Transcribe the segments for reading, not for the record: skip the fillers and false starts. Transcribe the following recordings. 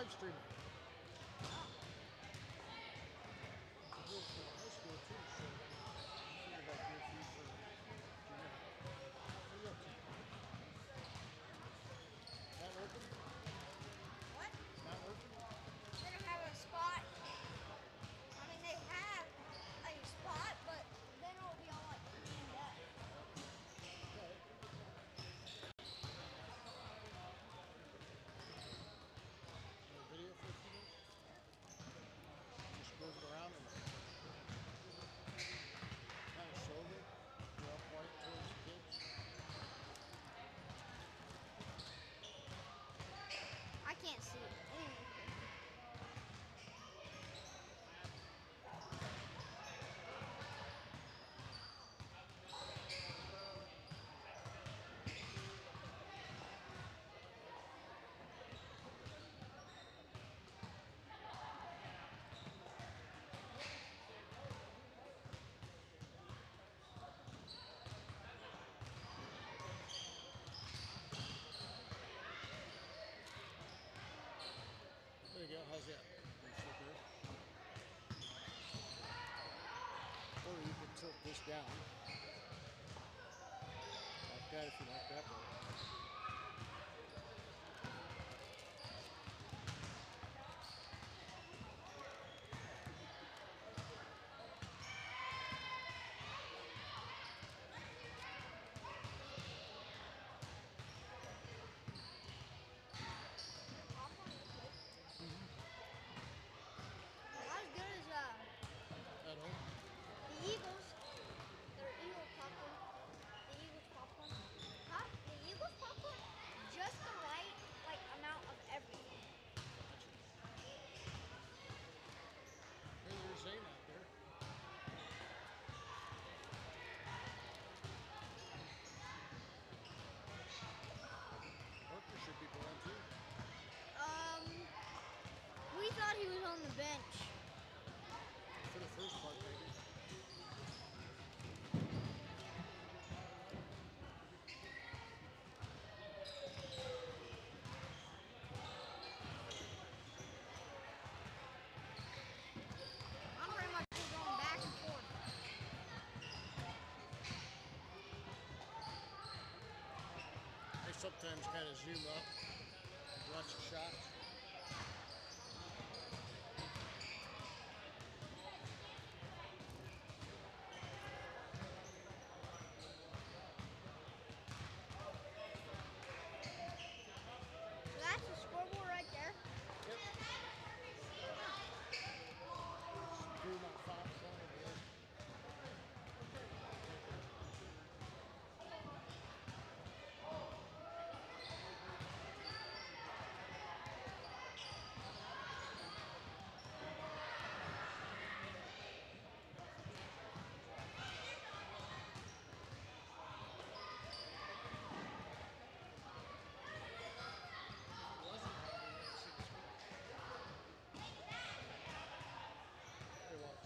live streaming. It's a real short high school too, so I figured I'd do a few for junior. What are you up to? Not working? What? Not working? They don't have a spot. I mean, they have a spot, but then it'll be all like cleaned up. Okay. Video for a few minutes? Just move it around and kind of shoulder, point towards the kids. I can't see it. There you go. How's that? Or you can tilt this down. Like that if you like that way. Not as good as At home? the Eagles. Their Eagle popcorn. The Eagles popcorn. Huh? The Eagles popcorn? Just the right amount of everything. Hey, there's Zane out there. Parker should be going too. We thought he was on the bench. For the first part, maybe. I'm pretty much just going back and forth. I sometimes kind of zoom up and watch the shots. So that's the scoreboard right there. Yep. Do my 5 corner here. Hey, watch.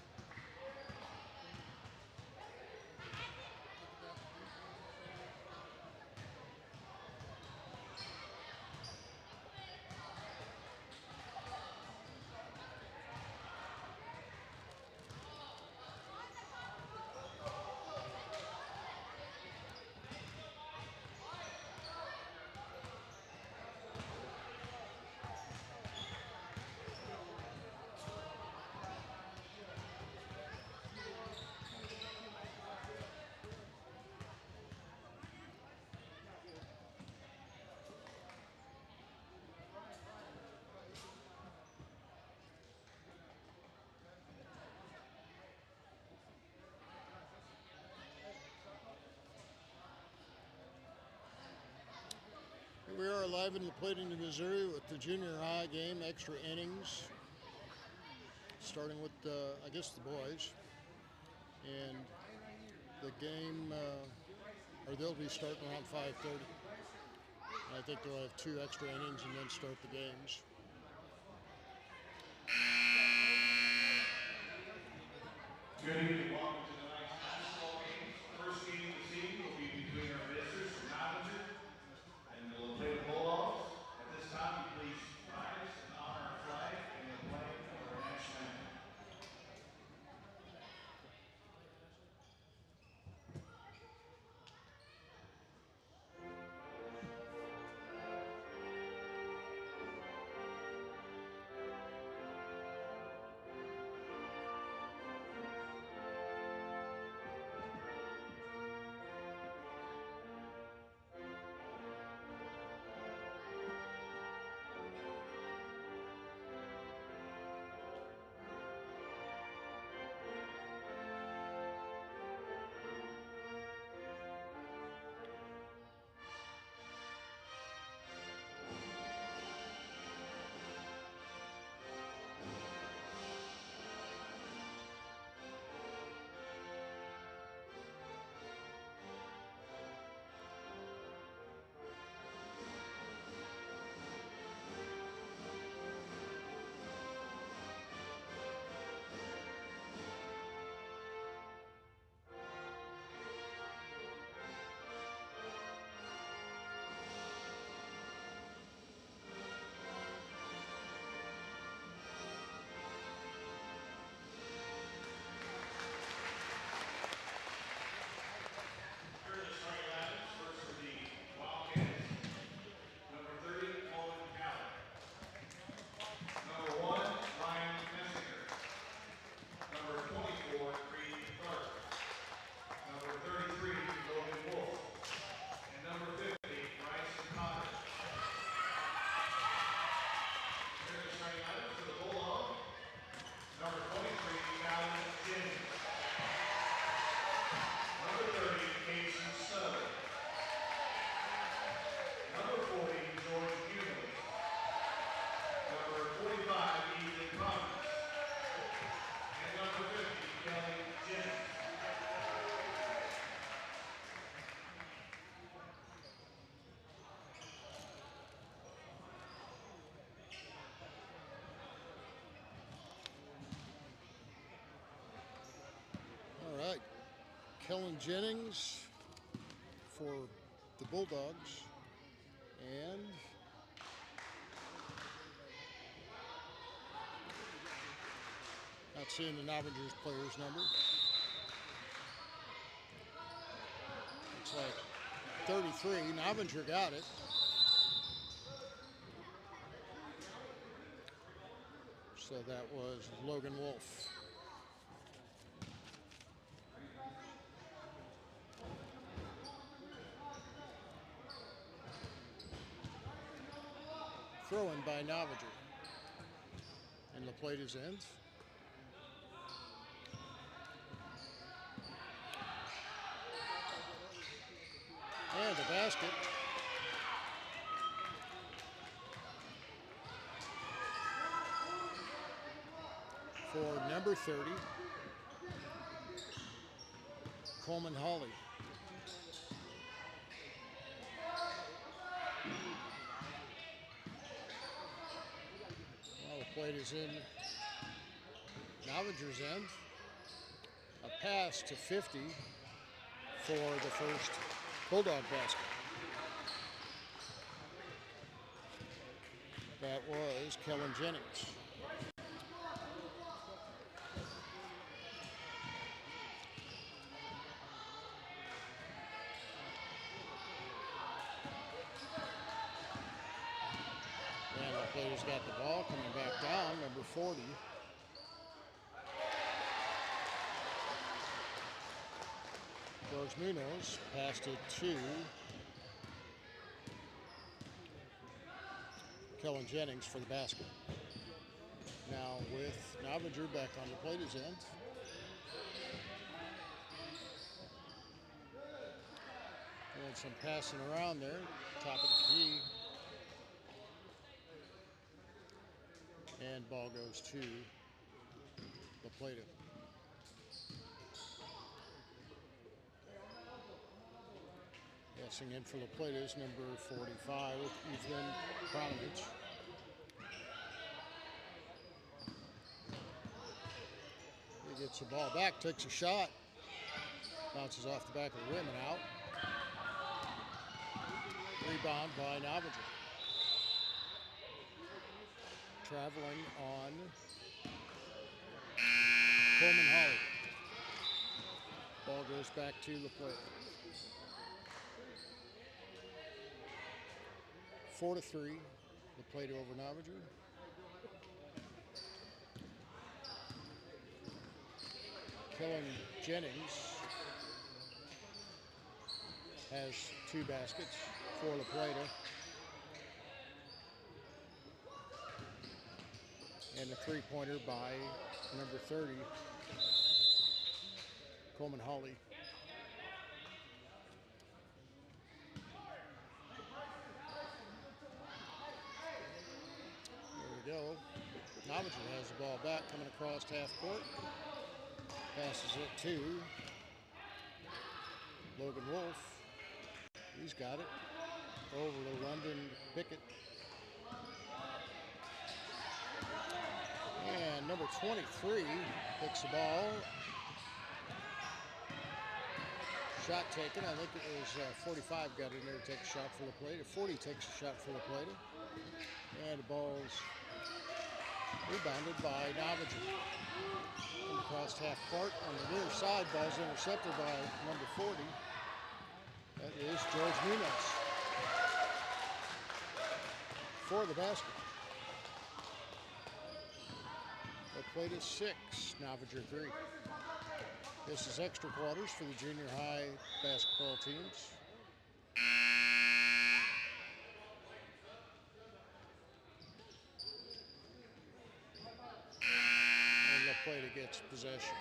Here we are live in Plata, Missouri with the junior high game, extra innings. Starting with, I guess, the boys. And the game, or they'll be starting around 5:30. And I think they'll have 2 extra innings and then start the games. Good evening, welcome to tonight's basketball game. First game of the season will be between our visitors from Novinger and the Plata Bulldogs. At this time, we please rise and honor Kellen Jennings for the Bulldogs. And not seeing the Novinger's player's number. Looks like 33. Novinger got it. So that was Logan Wolf. Throw-in by Novinger. And the plate is in. And a basket. For number 30, Coleman Hawley. Well, the plate is in Novinger's end. A pass to 50 for the first Bulldog basket. That was Kellen Jennings. And the player's got the ball coming back down, number 40. George Munoz passed it to Kellen Jennings for the basket. Now with Novinger back on the plate his end. And some passing around there, top of the key. And ball goes to the Plata. Passing in for the Plata is number 45, Ethan Kronovich. He gets the ball back, takes a shot, bounces off the back of the rim and out. Rebound by Novinger. Traveling on Coleman Hawley. Ball goes back to the Plata. 4-3, the Plata over Novinger. Kellen Jennings has 2 baskets for the Plata. And a 3-pointer by number 30, Coleman Hawley. There we go. Novinger has the ball back, coming across half court. Passes it to Logan Wolf. He's got it over to London Pickett. And number 23 picks the ball. Shot taken. I think it was 45 got in there to take a shot for the Plata. 40 takes a shot for the Plata. And the ball's rebounded by Novinger. Across half court on the near side. Ball's intercepted by number 40. That is George Munoz for the basket. The Plata 6, Novinger 3. This is extra quarters for the junior high basketball teams. And the Plata gets possession.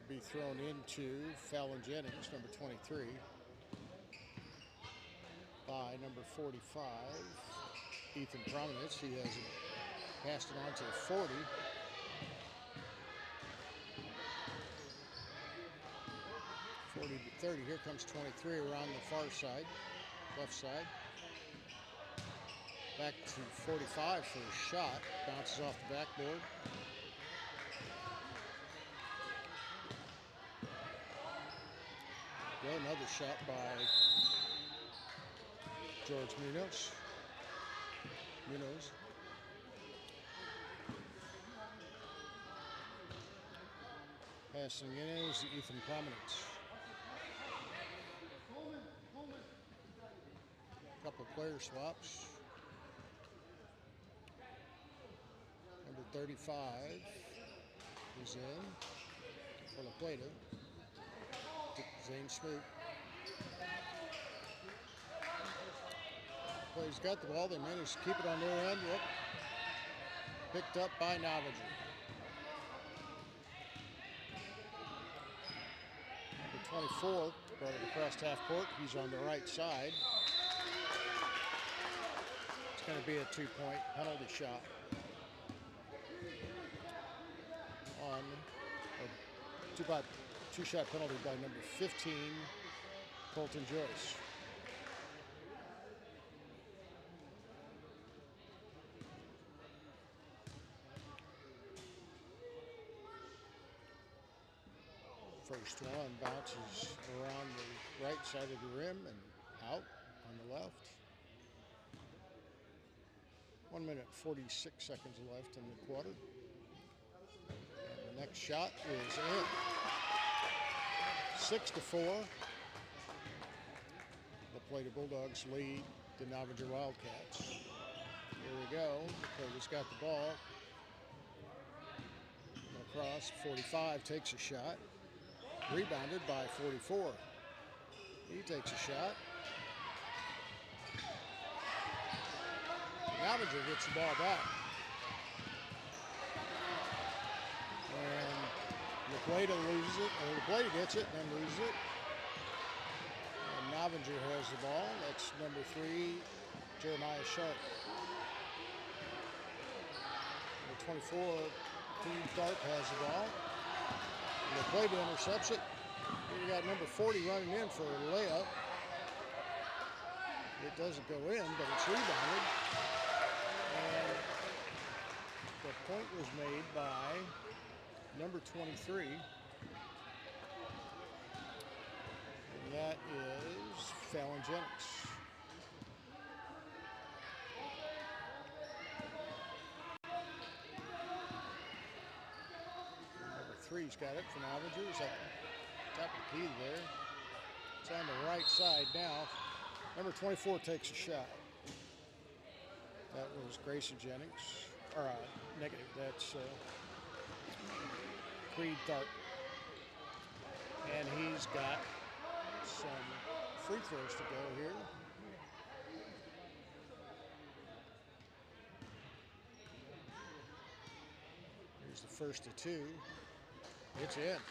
Be thrown into Fallon Jennings, number 23, by number 45, Ethan Kronovich. He has passed it on to 40. To 30. Here comes 23 around the far side, left side. Back to 45 for a shot. Bounces off the backboard. Another shot by George Munoz. Passing in is Ethan Prominence. Couple player swaps. Number 35 is in for the Plata. Zane Smoot. Play's got the ball. They managed to keep it on their end. Yep. Picked up by Novinger. Number 24 brought it across half court. He's on the right side. It's going to be a 2-point penalty shot on a two-shot penalty by number 15, Colton Joyce. First one bounces around the right side of the rim and out on the left. 1 minute, 46 seconds left in the quarter. And the next shot is in. 6-4. The Plata Bulldogs lead the Novinger Wildcats. Here we go. Plata's got the ball. Across, 45 takes a shot. Rebounded by 44. He takes a shot. Novinger gets the ball back. And the Plata loses it, or the Plata gets it and then loses it. And Novinger has the ball. That's number 3, Jeremiah Sharp. Number 24, Team Sharp has the ball. And the Plata intercepts it. We got number 40 running in for a layup. It doesn't go in, but it's rebounded. And the point was made by number 23. And that is Fallon Jennings. Number 3's got it for Novinger. Is that top of the key there? It's on the right side now. Number 24 takes a shot. That was Grayson Jennings. Or negative. That's Creed Tharp. And he's got some free throws to go here. Here's the first of 2. It's in.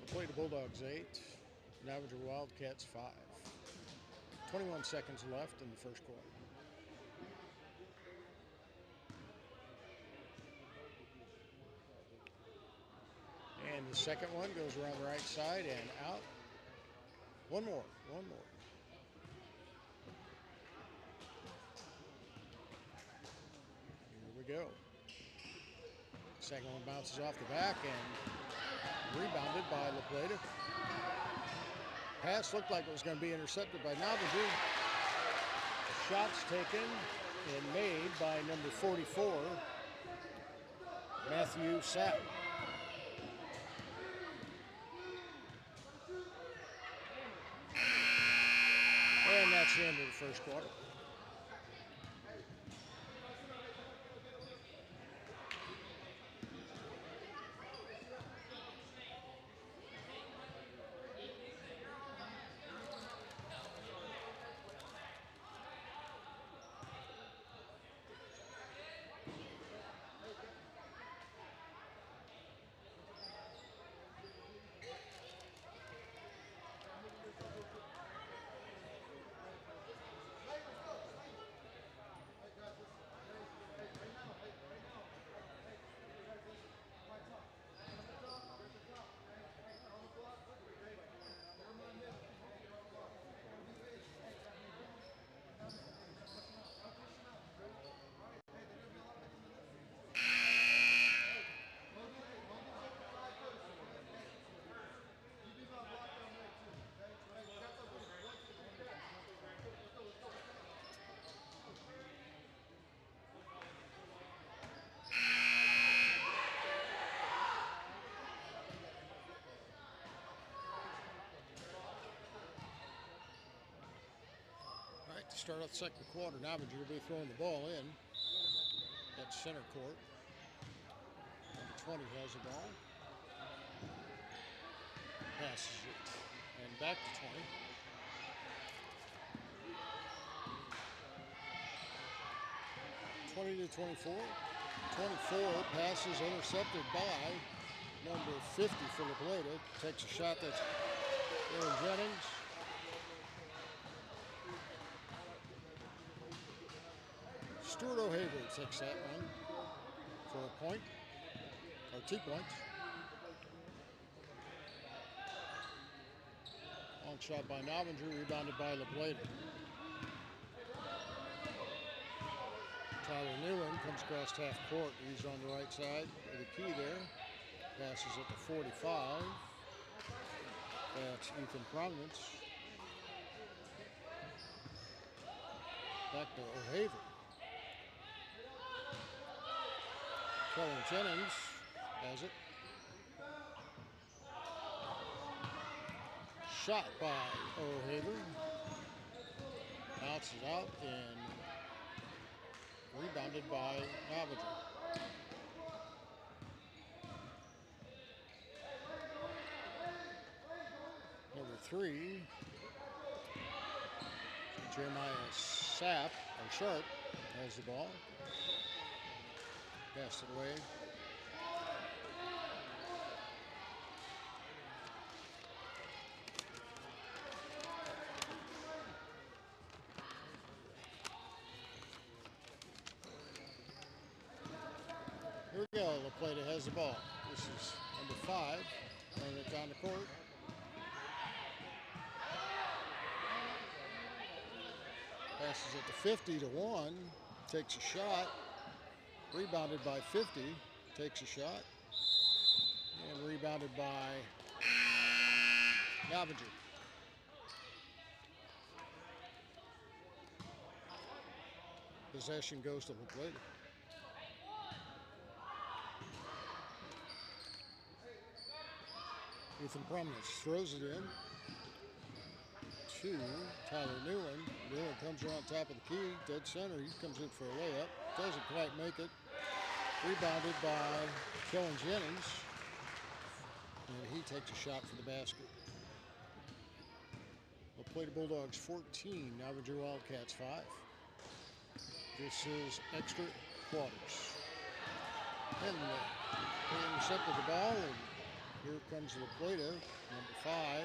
The Plata Bulldogs 8. Novinger Wildcats 5. 21 seconds left in the first quarter. And the second one goes around the right side and out. One more. Here we go. Second one bounces off the back and rebounded by La Plata. Pass looked like it was going to be intercepted by Novinger. Shots taken and made by number 44, Matthew Sapp. And that's the end of the first quarter. to start out the second quarter. Novinger will be throwing the ball in at center court. Number 20 has the ball. Passes it and back to 20. To 24. 24 passes intercepted by number 50 for the Plata. Takes a shot. That's Aaron Jennings. Stuart O'Haver takes that one for a point, or 2 points. Long shot by Novinger, rebounded by La Plata. Tyler Newland comes across half court. He's on the right side with a key there. Passes it to 45. That's Ethan Prominence. Back to O'Haver. Kellen Jennings has it. Shot by O'Haver. Bounces out and rebounded by Novinger. Number 3, Jeremiah Sharp has the ball. Passed it away. Here we go. La Plata has the ball. This is number 5, laying it down the court. Passes it to 50 to 1. Takes a shot. Rebounded by 50. Takes a shot. And rebounded by Novinger. Possession goes to La Plata. Ethan Prominence throws it in to Tyler Newland. Newland comes around top of the key, dead center. He comes in for a layup. Doesn't quite make it. Rebounded by Kellen Jennings. And he takes a shot for the basket. La Plata Bulldogs 14, Novinger Wildcats 5. This is extra quarters. And they intercepted the ball, and here comes La Plata, number 5.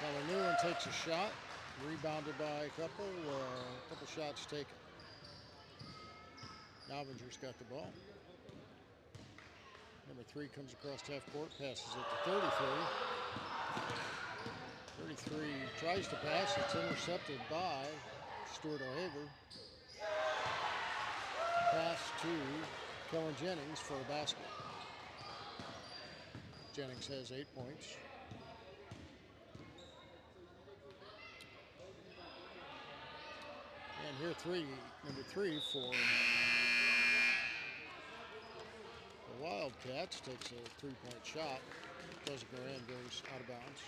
Tyler Newland takes a shot, rebounded by a couple shots taken. Novinger's got the ball. Number 3 comes across half court, passes it to 33. 33 tries to pass, it's intercepted by Stuart O'Haver. Pass to Kellen Jennings for a basket. Jennings has 8 points. And here number 3 for the Wildcats takes a 3-point shot. Doesn't go in, goes out of bounds.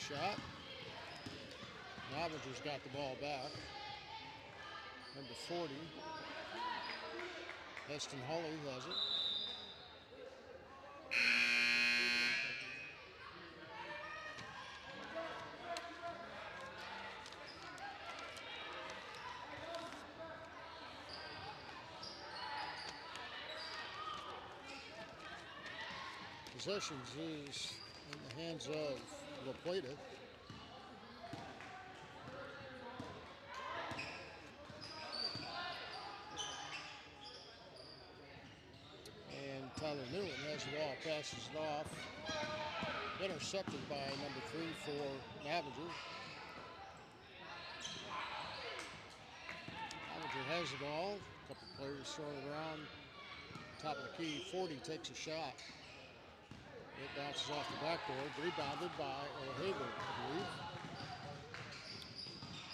Shot. Novinger's got the ball back. Number 40. Heston Hawley has it. Possessions is in the hands of La Plata. And Tyler Newland has the ball, passes it off. Intercepted by number 3 for Novinger. Novinger has the ball, couple players throwing it around. Top of the key, 40 takes a shot. It bounces off the backboard, rebounded by O'Haver, I believe.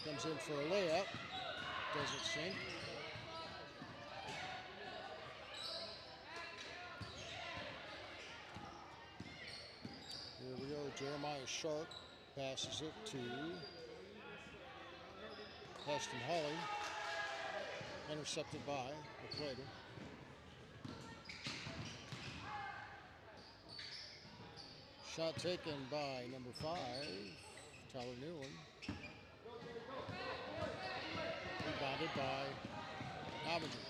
Comes in for a layup, doesn't sink. Here we go, Jeremiah Sharp passes it to Heston Hawley, intercepted by Plata. Shot taken by number 5, Tyler Newland. Rebounded by Novinger.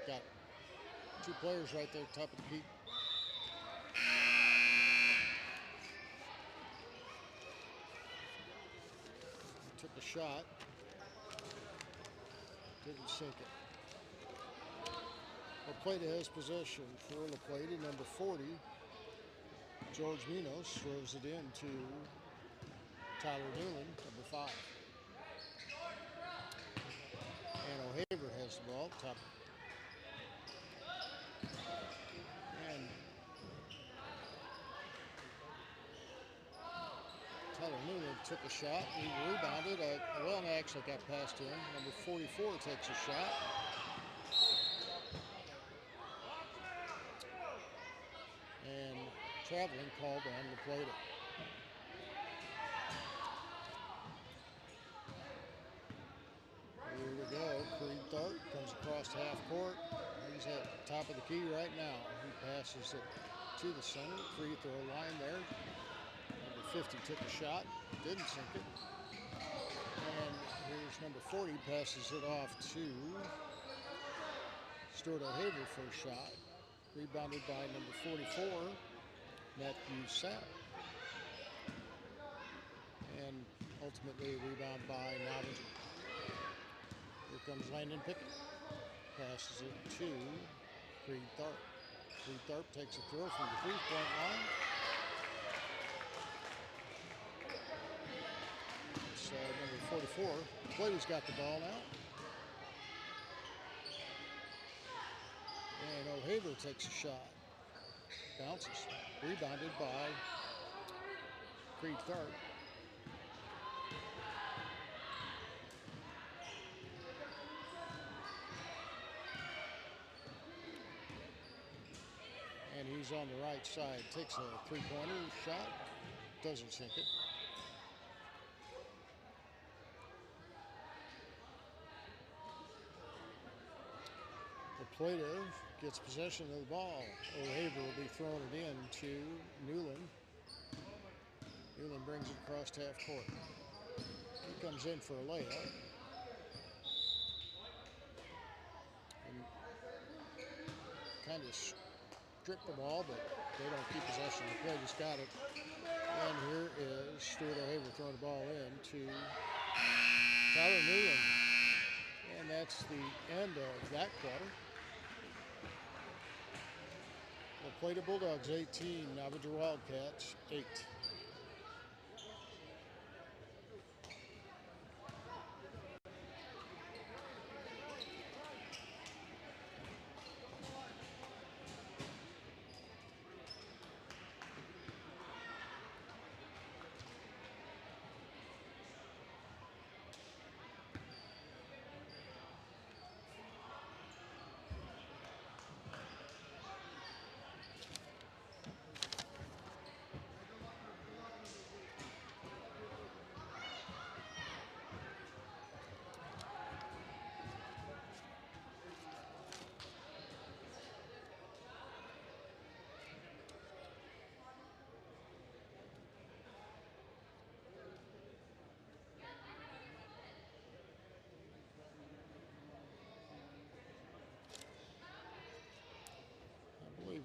Got 2 players right there, top of the key. Took a shot. Didn't sink it. Plata has possession for La Plata. Number 40, George Minos, throws it in to Tyler Newland, number 5. And O'Haver has the ball, top. And Tyler Newland took a shot. He rebounded. Well, actually got past him. Number 44 takes a shot. And traveling called on the Plata. Here we go. Creed Tharp comes across half court. He's at the top of the key right now. He passes it to the center. Free throw line there. Number 50 took a shot. Didn't sink it. And here's number 40. Passes it off to Stuart O'Haver for a shot. Rebounded by number 44, Matthew Sapp. And ultimately a rebound by Novinger. Here comes Landon Pickett. Passes it to Creed Tharp. Creed Tharp takes a throw from the 3-point line. It's number 44. Plata's got the ball now. And O'Haver takes a shot. Bounces. Rebounded by Creed Tharp. And he's on the right side. Takes a 3-pointer shot. Doesn't sink it. Plata gets possession of the ball. O'Haver will be throwing it in to Newland. Newland brings it across half court. He comes in for a layup. And kind of stripped the ball, but they don't keep possession. The Plata's got it. And here is Stuart O'Haver throwing the ball in to Tyler Newland. And that's the end of that quarter. The Plata Bulldogs 18, Novinger Wildcats 8.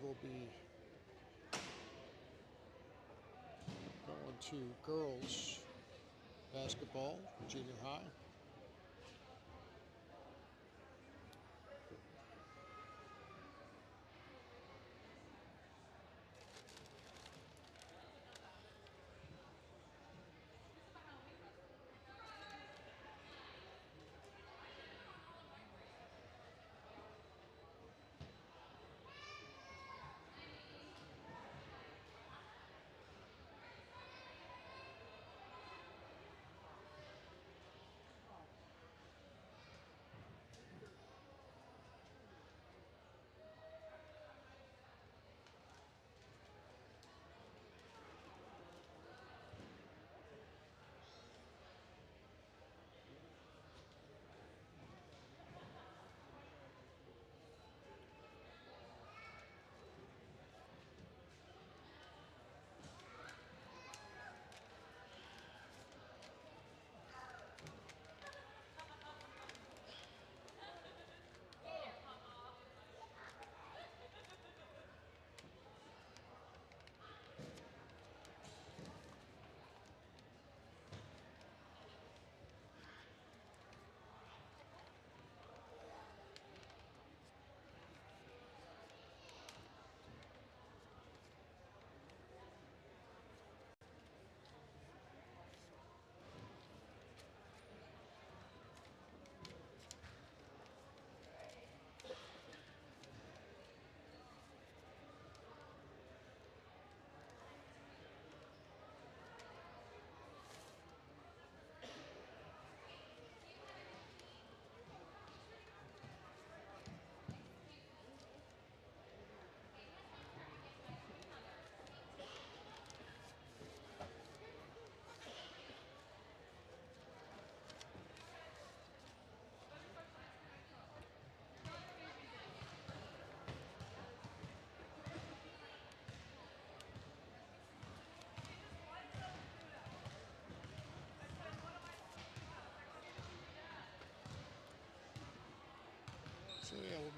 Will be going to girls basketball, junior high.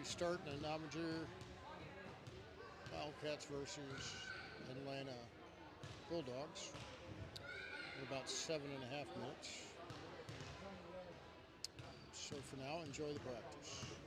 starting the Novinger Wildcats versus Atlanta Bulldogs in about 7.5 minutes. So for now, enjoy the practice.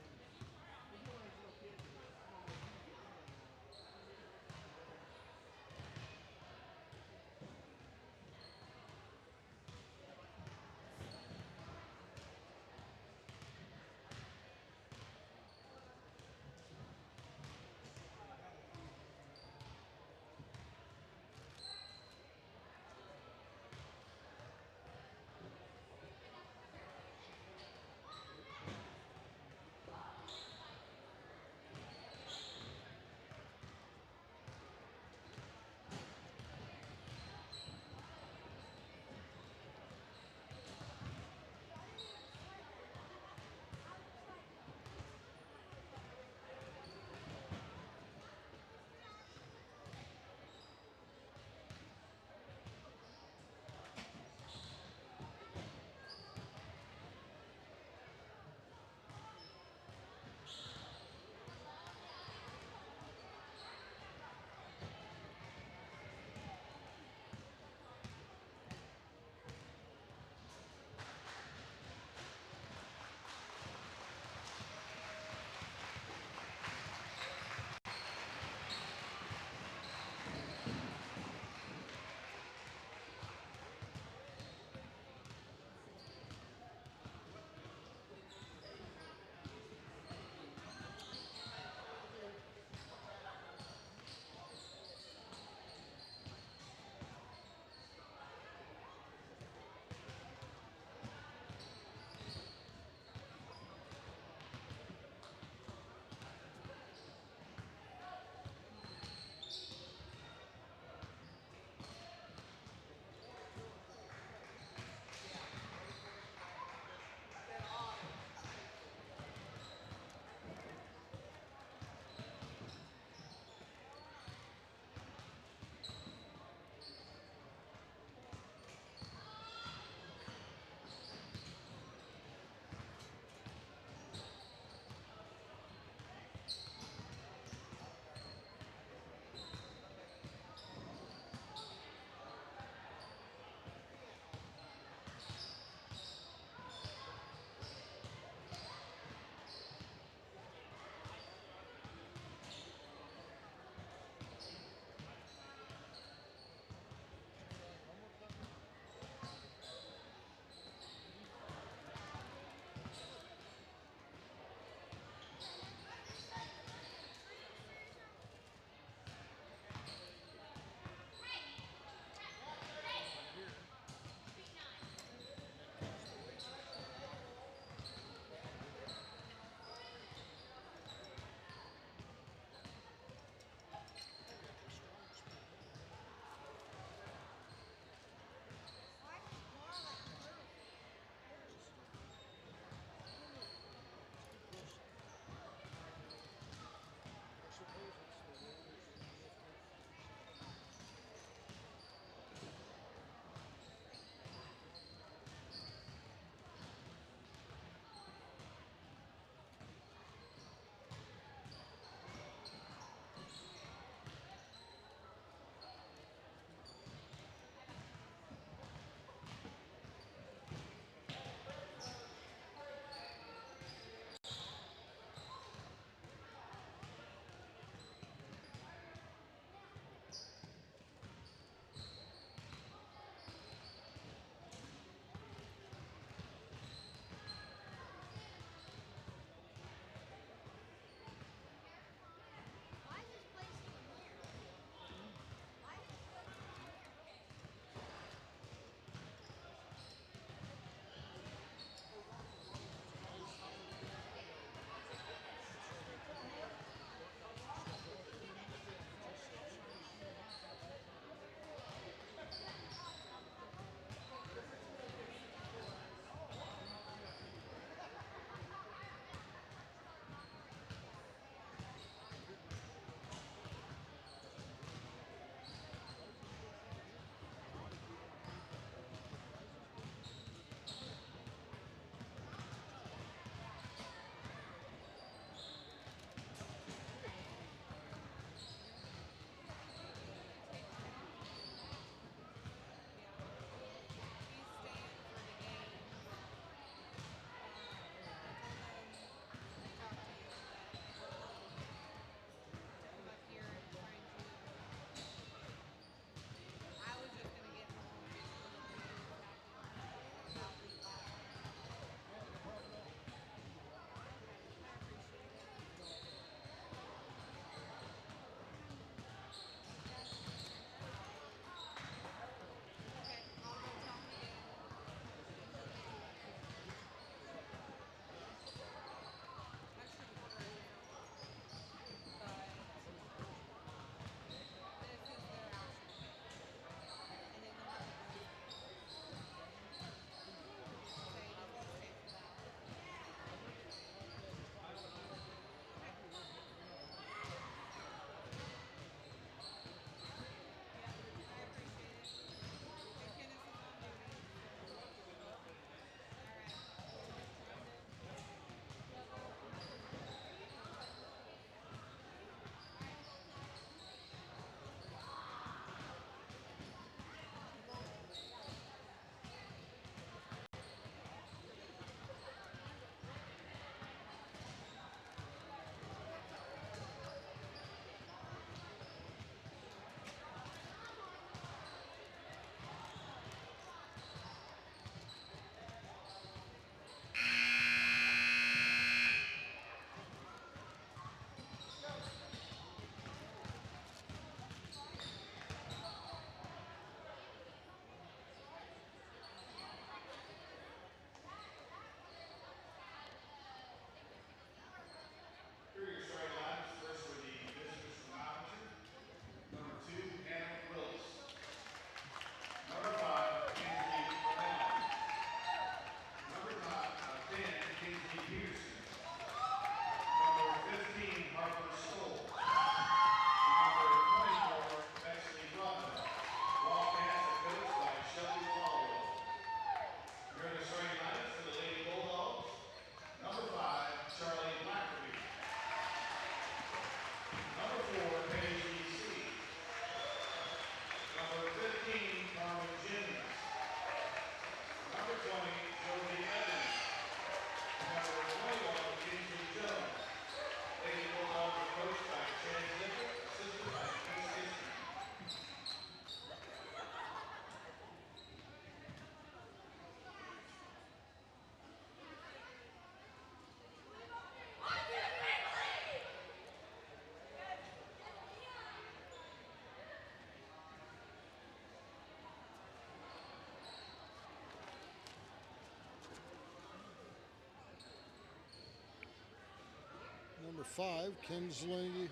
5, Kinsley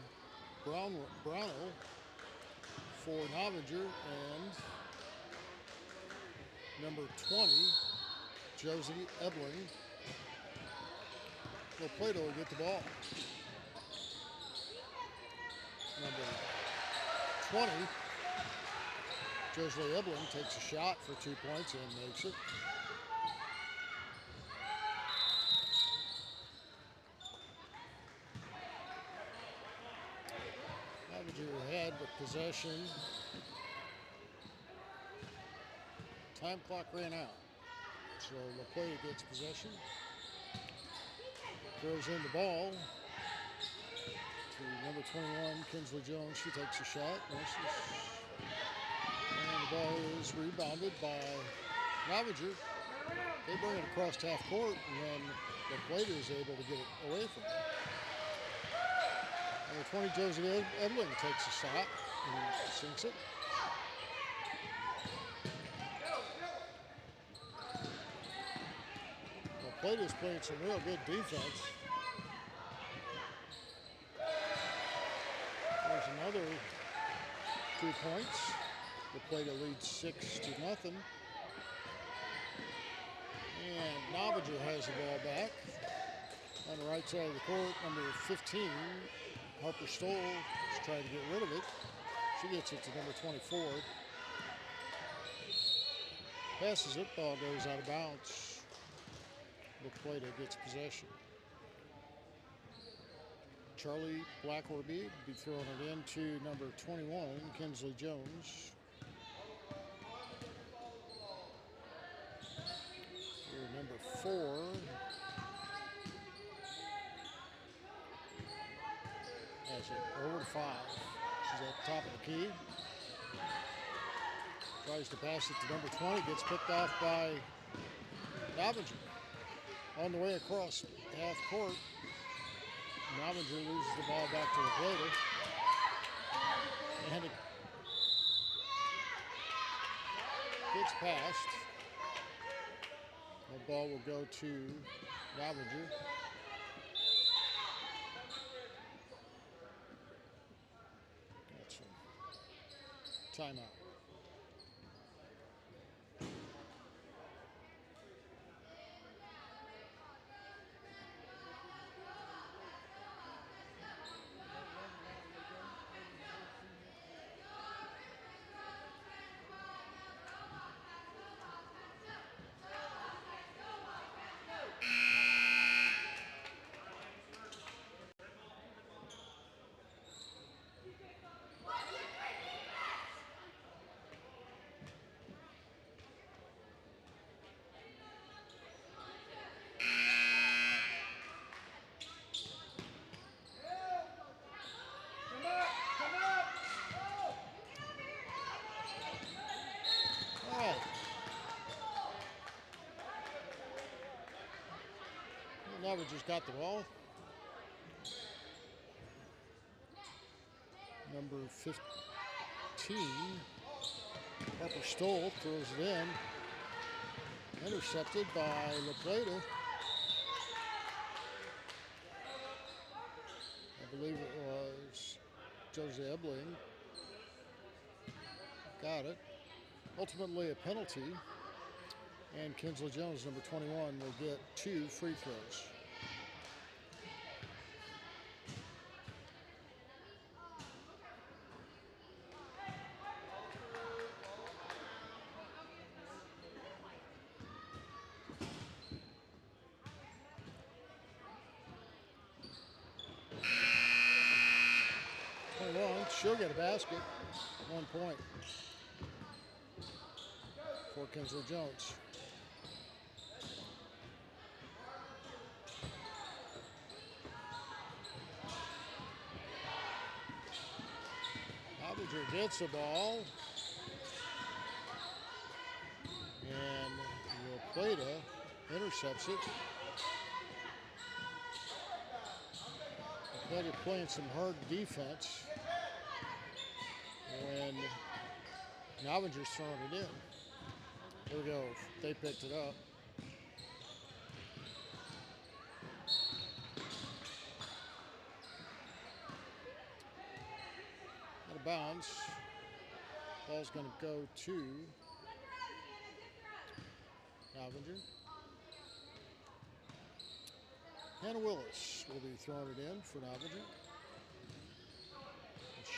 Brownell for Novinger, and number 20, Josie Ebling. Plata will get the ball. Number 20, Josie Ebling takes a shot for 2 points and makes it. Novinger ahead with possession. Time clock ran out, so Plata gets possession. Throws in the ball to number 21, Kinsley Jones. She takes a shot, misses. And the ball is rebounded by Novinger. They bring it across half court, and then Plata is able to get it away from them. Number 20, Josie Ebling takes a shot and sinks it. Plata's playing some real good defense. There's another 2 points. Plata leads 6-0. And Novinger has the ball back. On the right side of the court, number 15, Harper Stoll is trying to get rid of it. She gets it to number 24. Passes it, ball goes out of bounds. Plata gets possession. Charlie Blackorby will be throwing it into number 21, Kinsley Jones. Here, number 4. Has it over to 5. She's at the top of the key. Tries to pass it to number 20. Gets picked off by Novinger. On the way across half court, Novinger loses the ball back to Plata. And it gets passed. The ball will go to Novinger. That's a timeout. Novinger's got the ball. Number 15, Harper Stoll throws it in. Intercepted by Plata. I believe it was Josie Ebling. Got it. Ultimately a penalty. And Kinsley Jones, number 21, will get 2 free throws. She'll get a basket. 1 point for Kinsley Jones. Novinger gets the ball. And Plata intercepts it. Plata playing some hard defense when Novinger's throwing it in. Here we go. They picked it up. bounds. Ball's going to go to Novinger. Hannah Willis will be throwing it in for Novinger.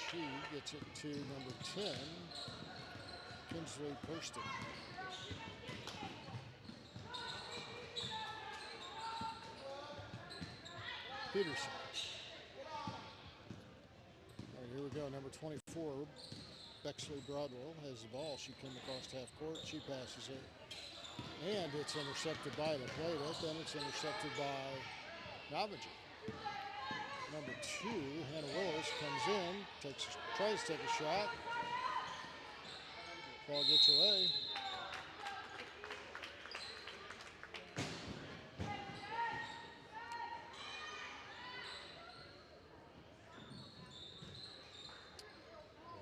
She gets it to number 10, Kinsley Purston. Peterson. All right, here we go. Number 24, Bexley Broadwell has the ball. She came across half court. She passes it. And it's intercepted by La Plata. Then it's intercepted by Novinger. Number 2, Hannah Willis, comes in, tries to take a shot. Ball gets away.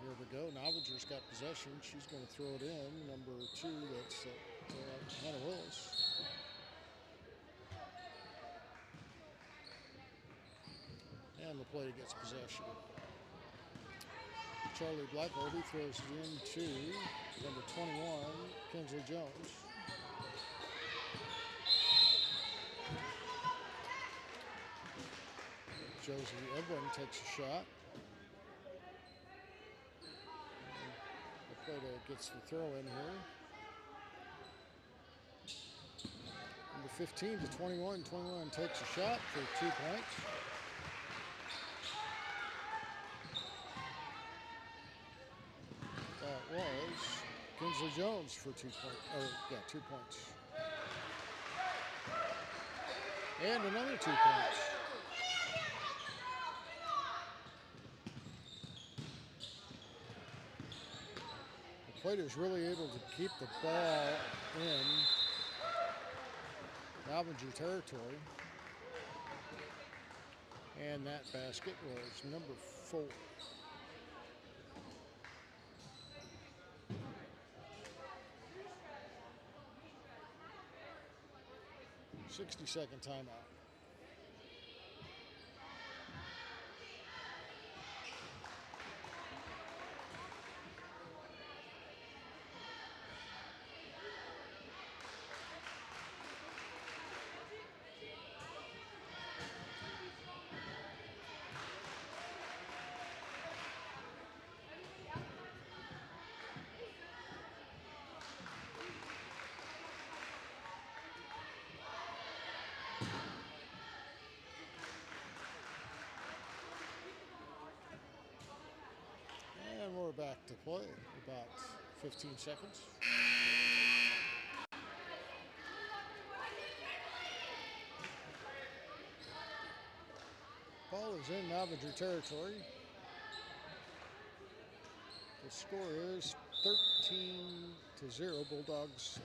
Here we go. Novinger's got possession. She's going to throw it in. Number 2, that's Hannah Willis. And La Plata gets possession. Charlie Blackover throws it into number 21, Kinsley Jones. Josie Edwin takes a shot. La Plata gets the throw in here. Number 15 to 21. 21 takes a shot for 2 points. That was Kinsley Jones for 2 points. 2 points. And another 2 points. The Plata's really able to keep the ball in Novinger territory. And that basket was number 4. 60-second timeout. And we're back to play, about 15 seconds. Ball is in Novinger territory. The score is 13-0, Bulldogs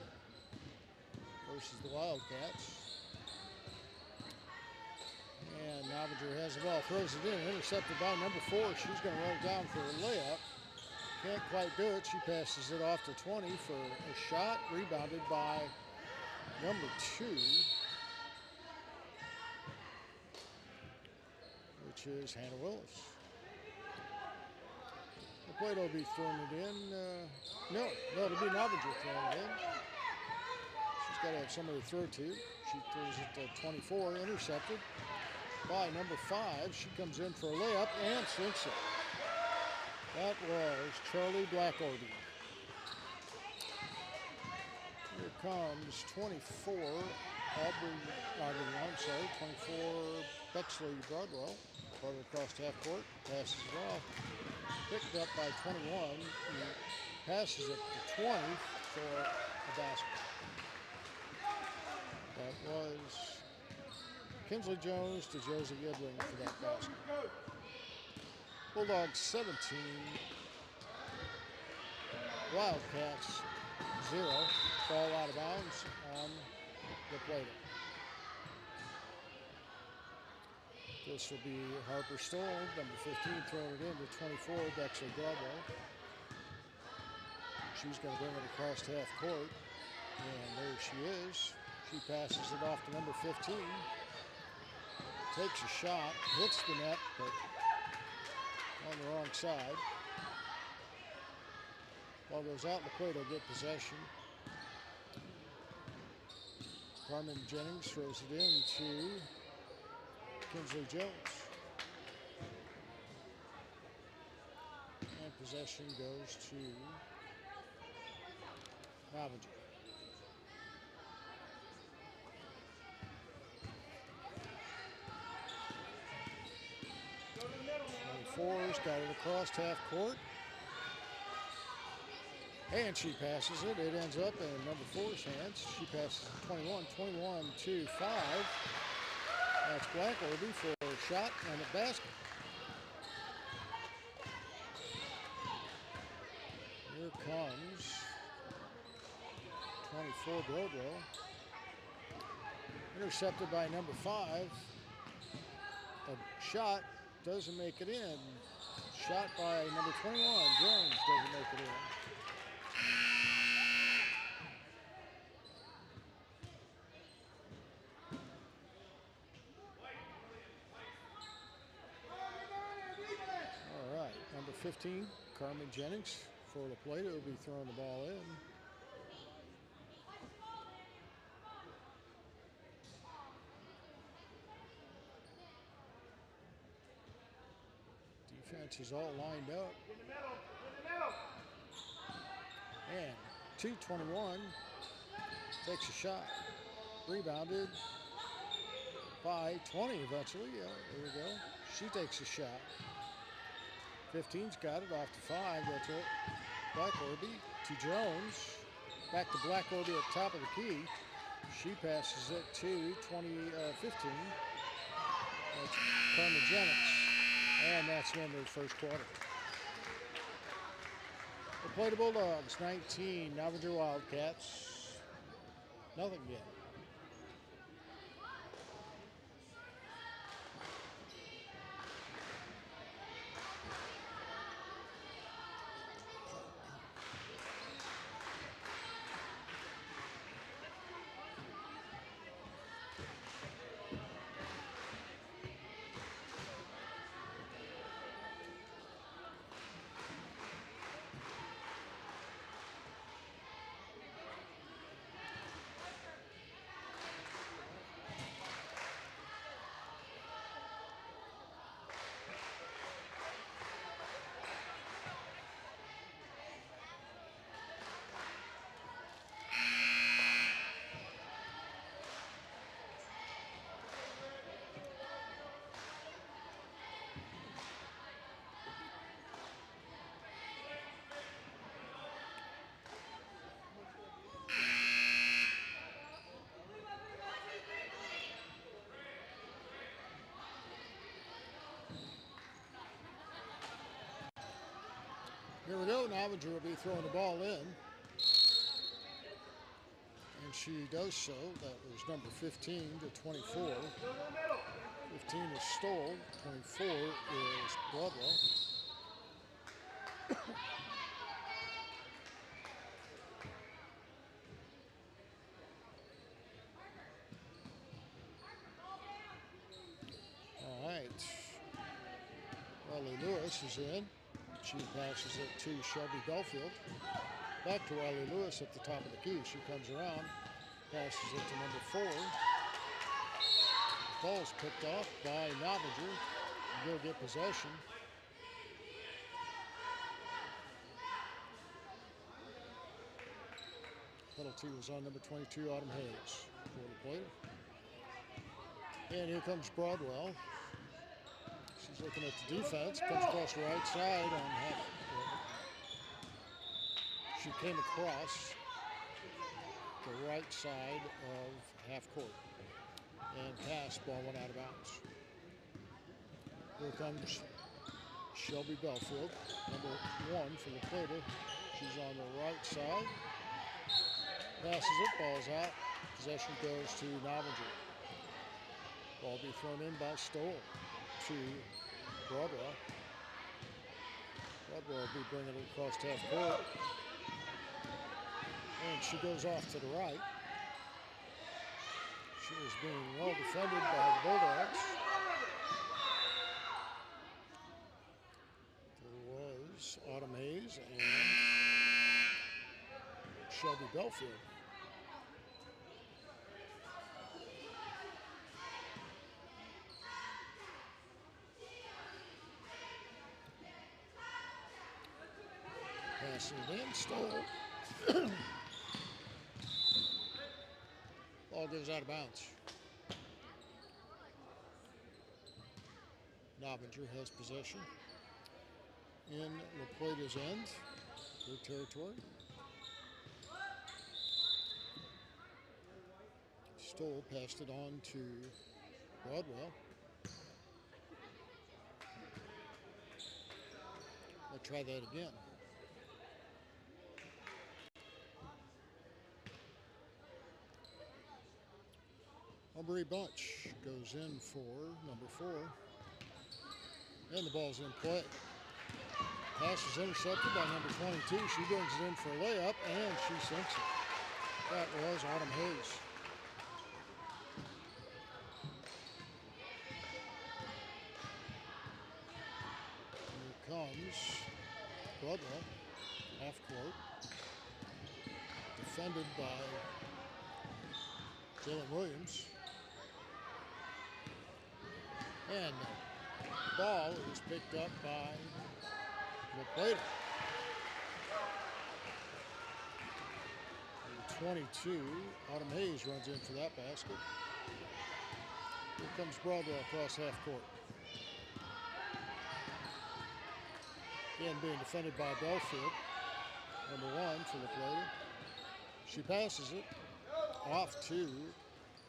versus the Wildcats. And Novinger has the ball, throws it in, intercepted by number 4. She's going to run it down for a layup. Can't quite do it. She passes it off to 20 for a shot, rebounded by number 2, which is Hannah Willis. The Plata will be throwing it in. No, it'll be Novinger throwing it in. She's got to have somebody to throw to. She throws it to 24, intercepted by number 5. She comes in for a layup and sinks it. That was Charlie Blackorby. Here comes 24, 24, Bexley Broadwell. Brought it across half court, passes it off. Picked up by 21, and passes it to 20 for a basket. That was Kinsley Jones to Josie Edwin for that basket. Bulldogs 17, Wildcats 0. Ball out of bounds on the Plata. This will be Harper Stoll, number 15, throwing it into 24, Bexley Broadwell. She's going to bring it across half court, and there she is. She passes it off to number 15. Takes a shot, hits the net, but on the wrong side. Ball goes out, and the Plata will get possession. Carmen Jennings throws it in to Kinsley Jones. And possession goes to Novinger. Fours got it across half court. And she passes it. It ends up in number 4's hands. She passes 21 to 5. That's Blackwell for a shot and a basket. Here comes 24 Broadwell. Intercepted by number 5. A shot doesn't make it in. Shot by number 21. Jones doesn't make it in. All right, number 15, Carmen Jennings for the Plata will be throwing the ball in. Defense is all lined up. And 2:21 takes a shot. Rebounded by 20 eventually. Yeah, there we go. She takes a shot. 15's got it off to 5. That's it. Blackwell to Jones. Back to Blackwell at the top of the key. She passes it to 15. That's Carmen Jennings. And that's the end of the first quarter. The Plata Bulldogs 19, Novinger Wildcats nothing yet. Here we go. Novinger will be throwing the ball in. And she does so. That was number 15 to 24. 15 is Stoll. 24 is Broadwell. All right. Riley Lewis is in. She passes it to Shelby Belfield. Back to Riley Lewis at the top of the key. She comes around, passes it to number 4. Ball's picked off by Novinger. They'll get possession. Penalty was on number 22, Autumn Hayes, for the Plata. And here comes Broadwell. She's looking at the defense. Comes across the right side on half. She came across the right side of half court and passed. Ball went out of bounds. Here comes Shelby Belfield, number 1 for the Plata. She's on the right side. Passes it, ball's out. Possession goes to Novinger. Ball be thrown in by Stoll to Broadwell. Broadwell will be bringing it across half court. And she goes off to the right. She is being well defended by the Bulldogs. There was Autumn Hayes and Shelby Belfield. Passing it in, Stoll. Ball goes out of bounds. Novinger has possession in La Plata's end, their territory. Stoll passed it on to Broadwell. I'll try that again. Aubrey Bunch goes in for number 4. And the ball's in play. Pass is intercepted by number 22. She brings it in for a layup, and she sinks it. That was Autumn Hayes. Here comes Broadwell, half court. Defended by Jalen Williams. And the ball is picked up by Plata. 22, Autumn Hayes runs in for that basket. Here comes Broadwell across half court. Again being defended by Belfield, number 1 for the Plata. She passes it off to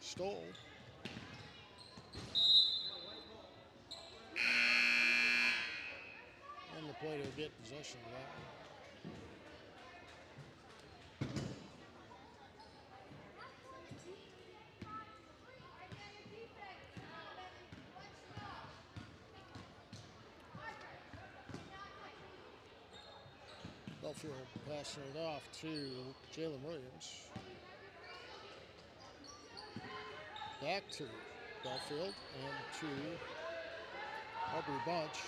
Stoll. And the Plata will get possession of that one. Belfield passing it off to Jalen Williams. Back to Belfield and to Aubrey Bunch.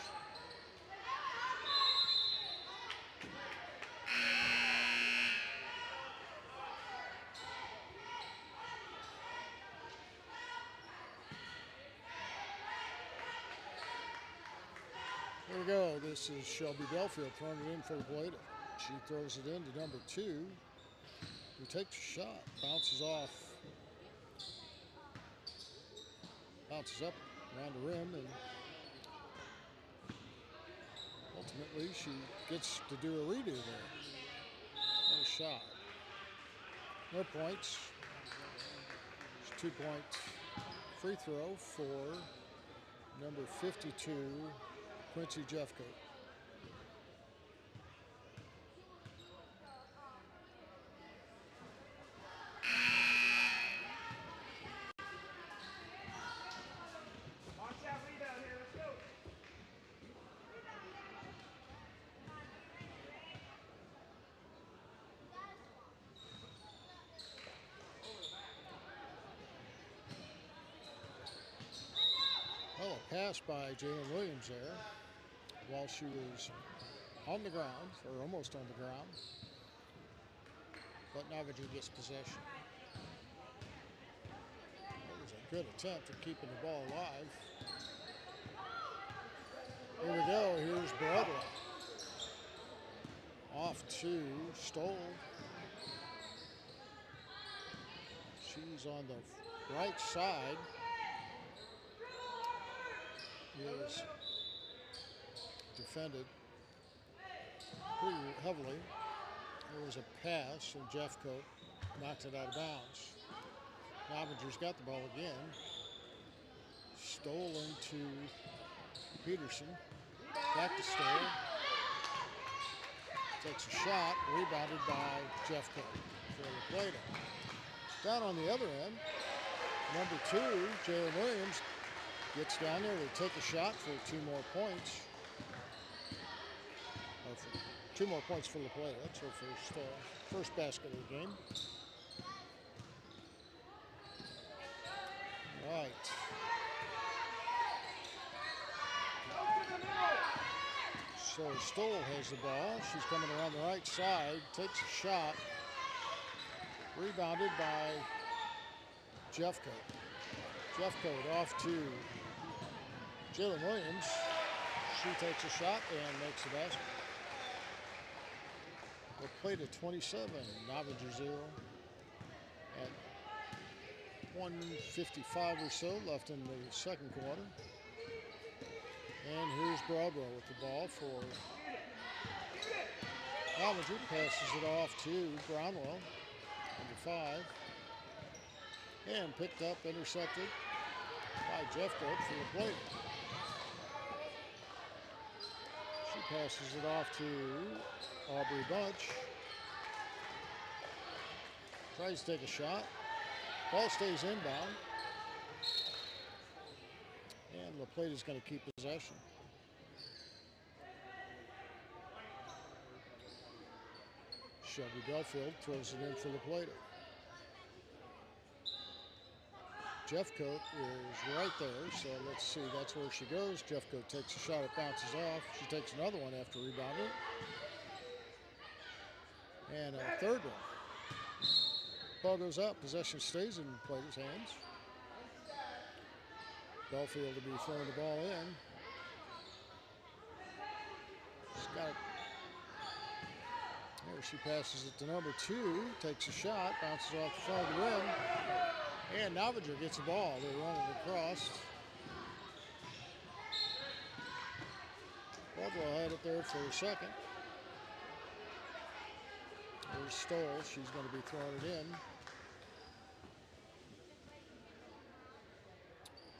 Here we go. This is Shelby Belfield throwing it in for the Plata. She throws it into number 2, who takes a shot, bounces off, bounces up around the rim, and ultimately she gets to do a redo there. No shot. No points. It's a 2-point free throw for number 52, Quincy Jeffcoat. Well, a pass by Jalen Williams there while she was on the ground, or almost on the ground. But Novinger gets possession. That was a good attempt at keeping the ball alive. Here we go. Here's Broadwell. Off to Stoll. She's on the right side. Is defended pretty heavily. There was a pass, and Jeffcoat knocked it out of bounds. Novinger's got the ball again. Stoll into Peterson. Back to Stoll. Takes a shot, rebounded by Jeffcoat for the Plata. Down on the other end, number 2, Jalen Williams, gets down there to take a shot for 2 more points. Or for 2 more points for La Plata. That's her first basket of the game. All right. So Stoll has the ball. She's coming around the right side, takes a shot, Rebounded by Jeffcoat. Jeffcoat off to Jalen Williams. She takes a shot and makes the basket. We'll play to 27, Novinger 0. At 1:55 or so left in the second quarter. And here's Broadwell with the ball for Novinger. Passes it off to Brownwell, number 5. And picked up, intercepted by Jeffcoat for the plate. She passes it off to Aubrey Bunch. Tries to take a shot. Ball stays inbound. And LaPlata is going to keep possession. Shelby Belfield throws it in for LaPlata. Jeffcoat is right there, so let's see, that's where she goes. Jeffcoat takes a shot, it bounces off. She takes another one after rebounding. And a third one. Ball goes up, possession stays in LaPlata's hands. Belfield will be throwing the ball in. She's got it. There she passes it to number 2, takes a shot, bounces off the front of the rim. And Novinger gets the ball. They run it across. Broadwell had it there for a second. There's Stoll. She's going to be throwing it in.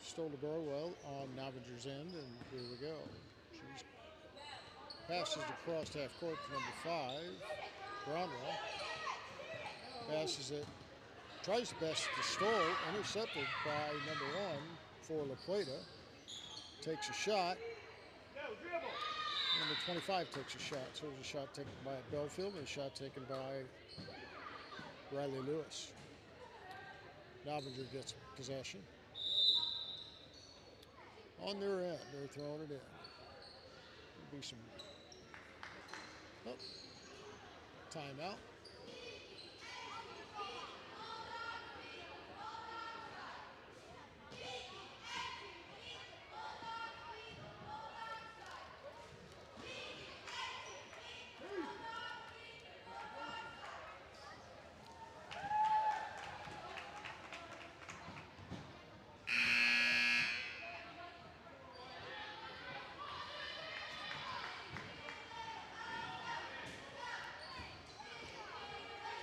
Stoll to Burwell on Novinger's end, and here we go. She passes across half court to number 5, Brownwell. Passes it. Tries the best to Stoll, intercepted by number 1 for LaPlata. Takes a shot. Number 25 takes a shot. So there's a shot taken by Belfield and a shot taken by Riley Lewis. Novinger gets possession. On their end, they're throwing it in. There'll be some timeout.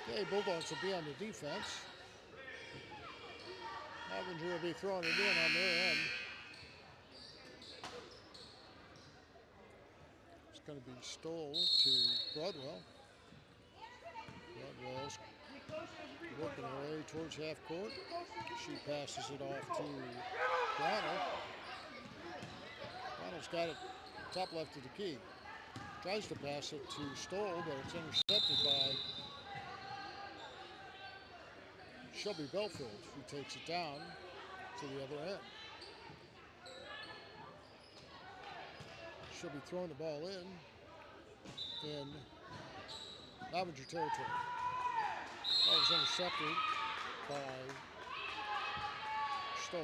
Okay, Bulldogs will be on the defense. Novinger will be throwing it in on their end. It's going to be Stoll to Broadwell. Broadwell's working her way towards half court. She passes it off to Brownell. Brownell's got it top left of the key. Tries to pass it to Stoll, but it's intercepted by Shelby Belfield, who takes it down to the other end. She'll be throwing the ball in Novinger territory. Ball was intercepted by Stoll.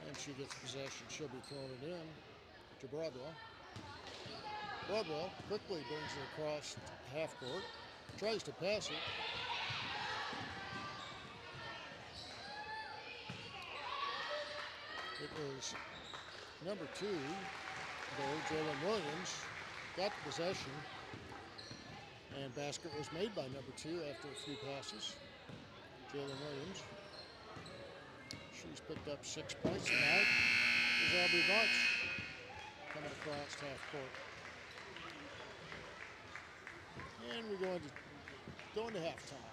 And she gets possession. She'll be throwing it in to Broadwell. Broadwell quickly brings it across half court. Tries to pass it. It was number 2, though, Jalen Williams, got the possession. And basket was made by number 2 after a few passes. Jalen Williams. She's picked up 6 points tonight. There's Aubrey Bunch coming across half court. And we're going to halftime.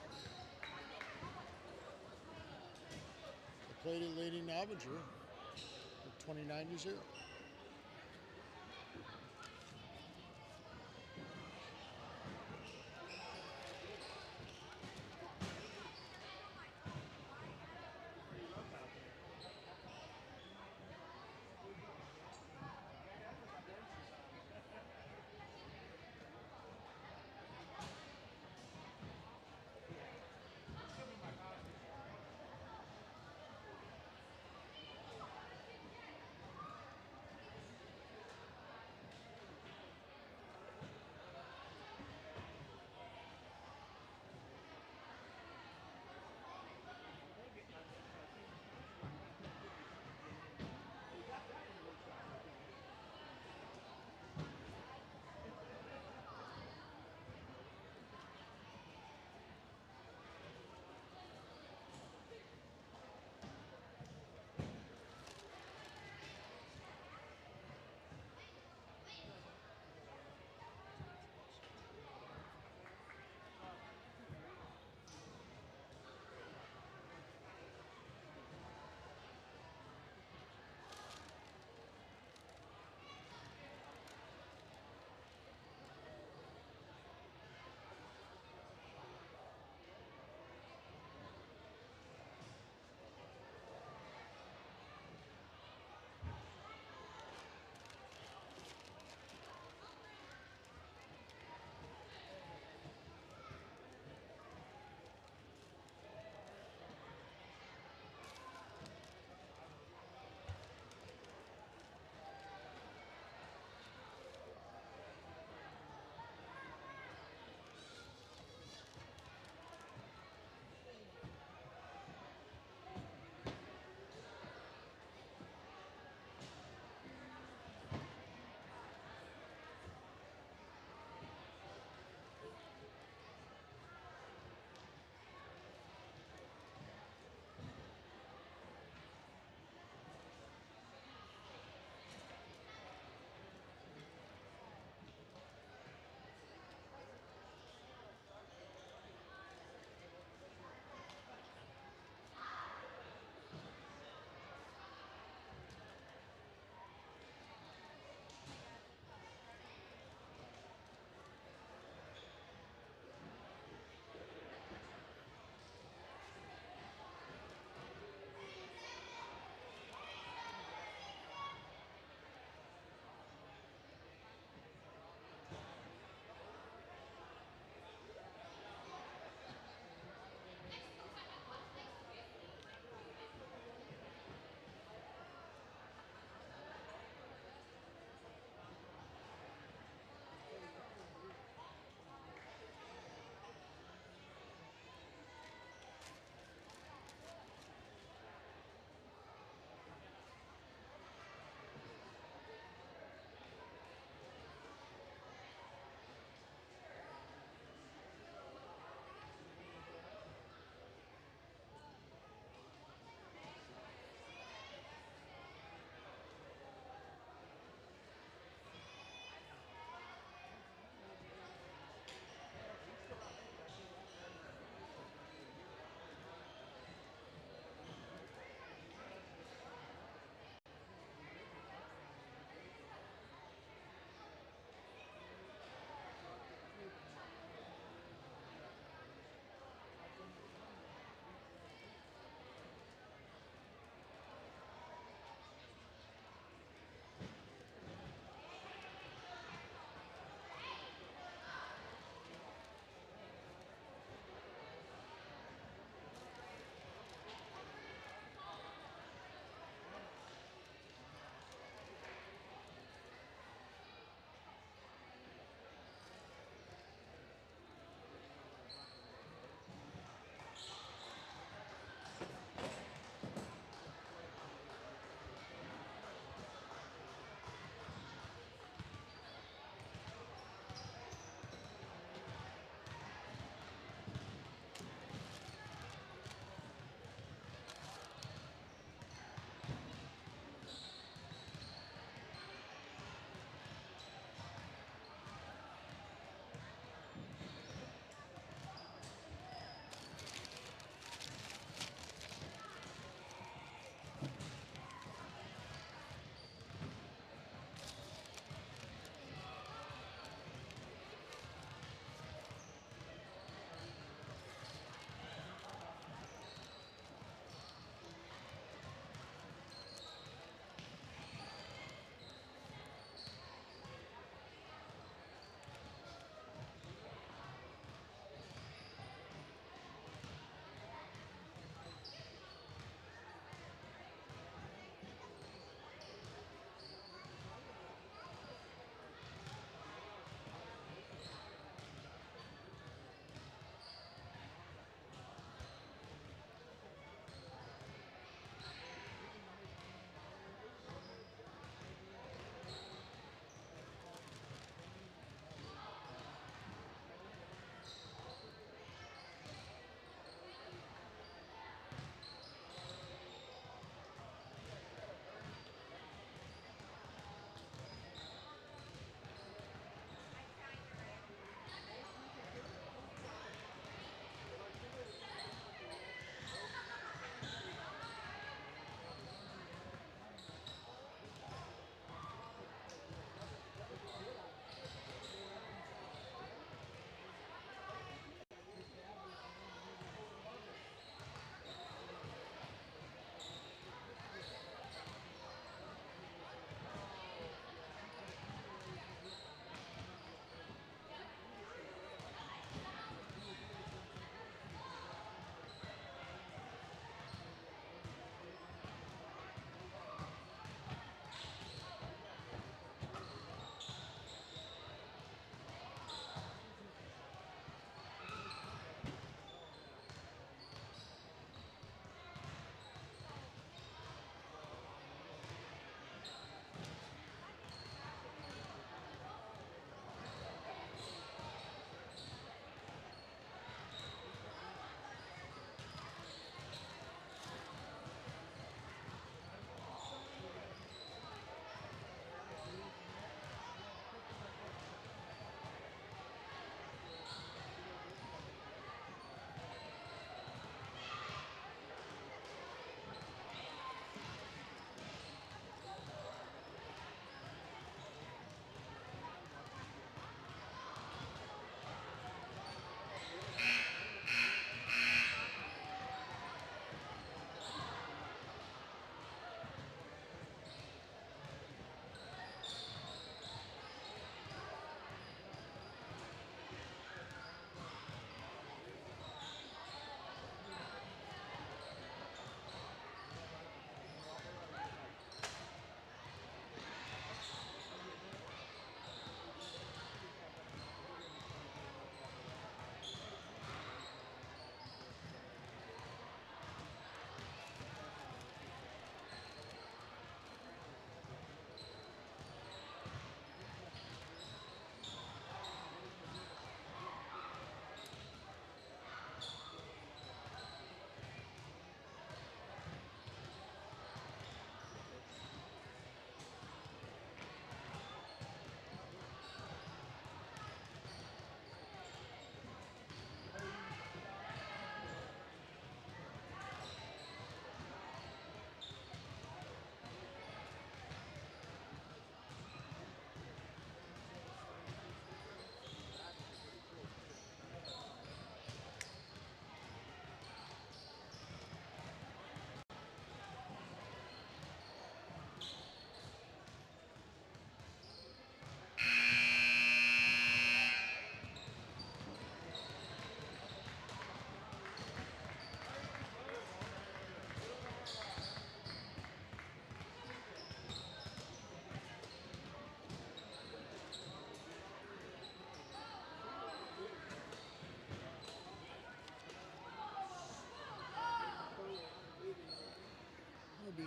LaPlata leading Novinger at 29-0.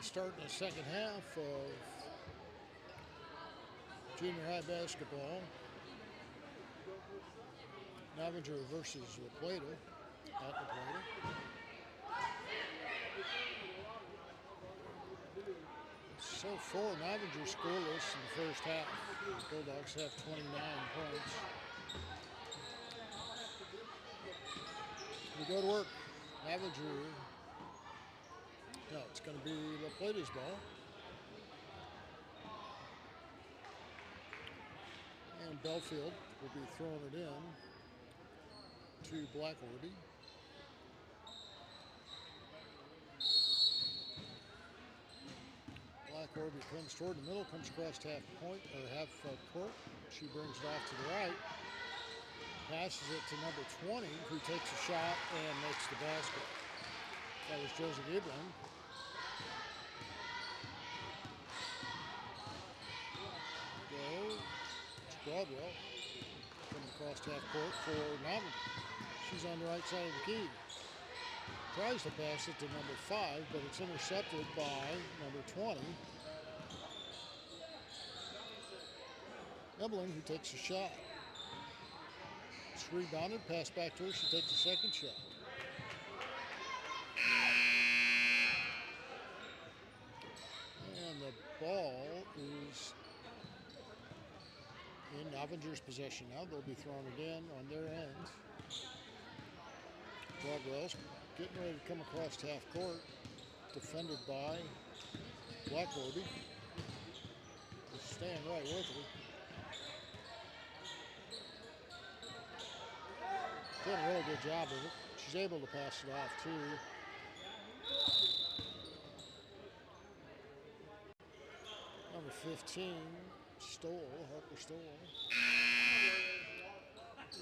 Starting the second half of junior high basketball. Novinger versus La Plata at La Plata. So far, Novinger scoreless in the first half. The Bulldogs have 29 points. We go to work. Novinger. No, it's going to be La Plata's ball. And Belfield will be throwing it in to Blackorby. Blackorby comes toward the middle, comes across half court. She brings it off to the right. Passes it to number 20, who takes a shot and makes the basket. That was Josie Giblin. It's Broadwell. Coming across half court for Novinger. She's on the right side of the key. Tries to pass it to number 5, but it's intercepted by number 20. Evelyn, who takes a shot. It's rebounded, passed back to her. She takes a second shot. And the ball is in Novinger's possession now. They'll be throwing it in on their end. Broadwell's getting ready to come across half court. Defended by Blackorby. Just staying right with her. Doing a really good job of it. She's able to pass it off too. Number 15, Harper Stoll.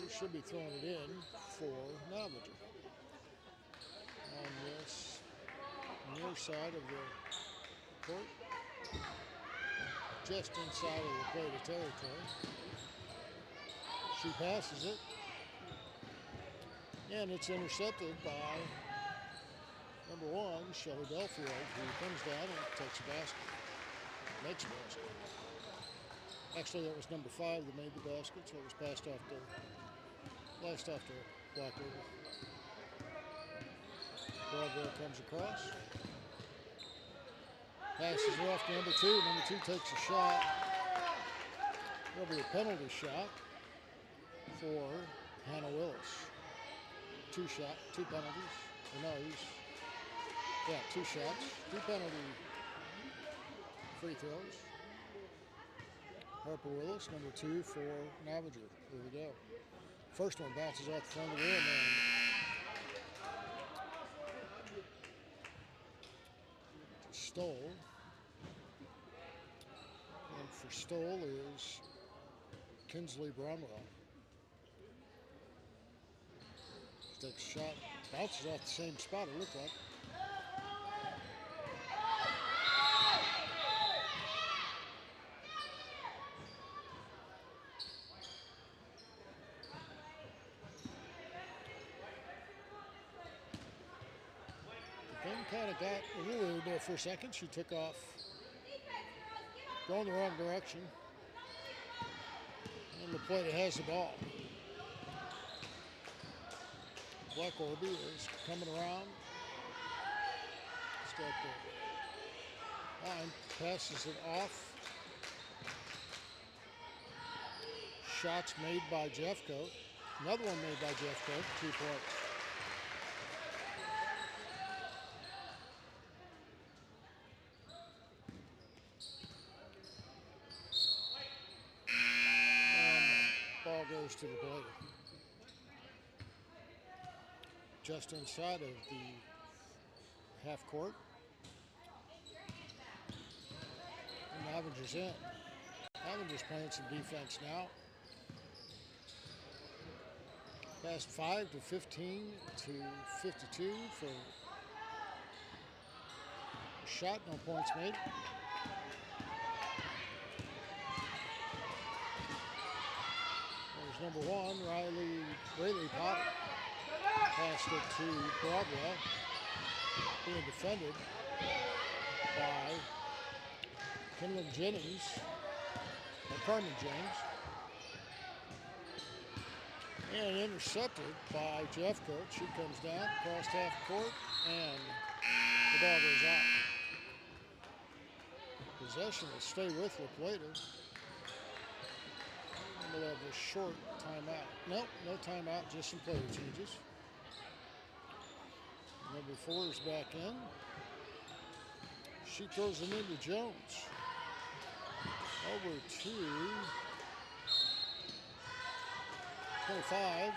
We should be throwing it in for Novinger. On this near side of the court. Just inside of the Plata territory. She passes it. And it's intercepted by number 1, Shelly Belfield, who comes down and takes a basket. Makes a basket. Actually, that was number 5 that made the basket, so it was passed off to Blackorby. Broadwell comes across. Passes it off to number 2. Number 2 takes a shot. There'll be a penalty shot for Hannah Willis. 2 penalties. Two shots. 2 penalty free throws. Harper Willis, number 2 for Novinger. Here we go. First one bounces off the front of the rim and Stoll. And for Stoll is Kinsley Bromwell. Takes a shot, bounces off the same spot, it looked like. The game kind of got a little weird there for a second. She took off, going the wrong direction. And La Plata has the ball. Blackorby is coming around. Step the line, passes it off. Shots made by Jeffcoat. Another one made by Jeffcoat, 2 points. And the ball goes to the Plata. Just inside of the half court. And Novinger's in. Novinger's playing some defense now. Past 5 to 15 to 52 for a shot, no points made. There's number 1, Rayleigh Potter. Passed it to Broadwell, being defended. by Carmen Jennings. And intercepted by Jeffcoat. She comes down across half court, and the ball goes out. Possession will stay with La Plata. And we'll have a short timeout. Nope, no timeout, just some player changes. Number 4 is back in. She throws them into Jones. Over to 25,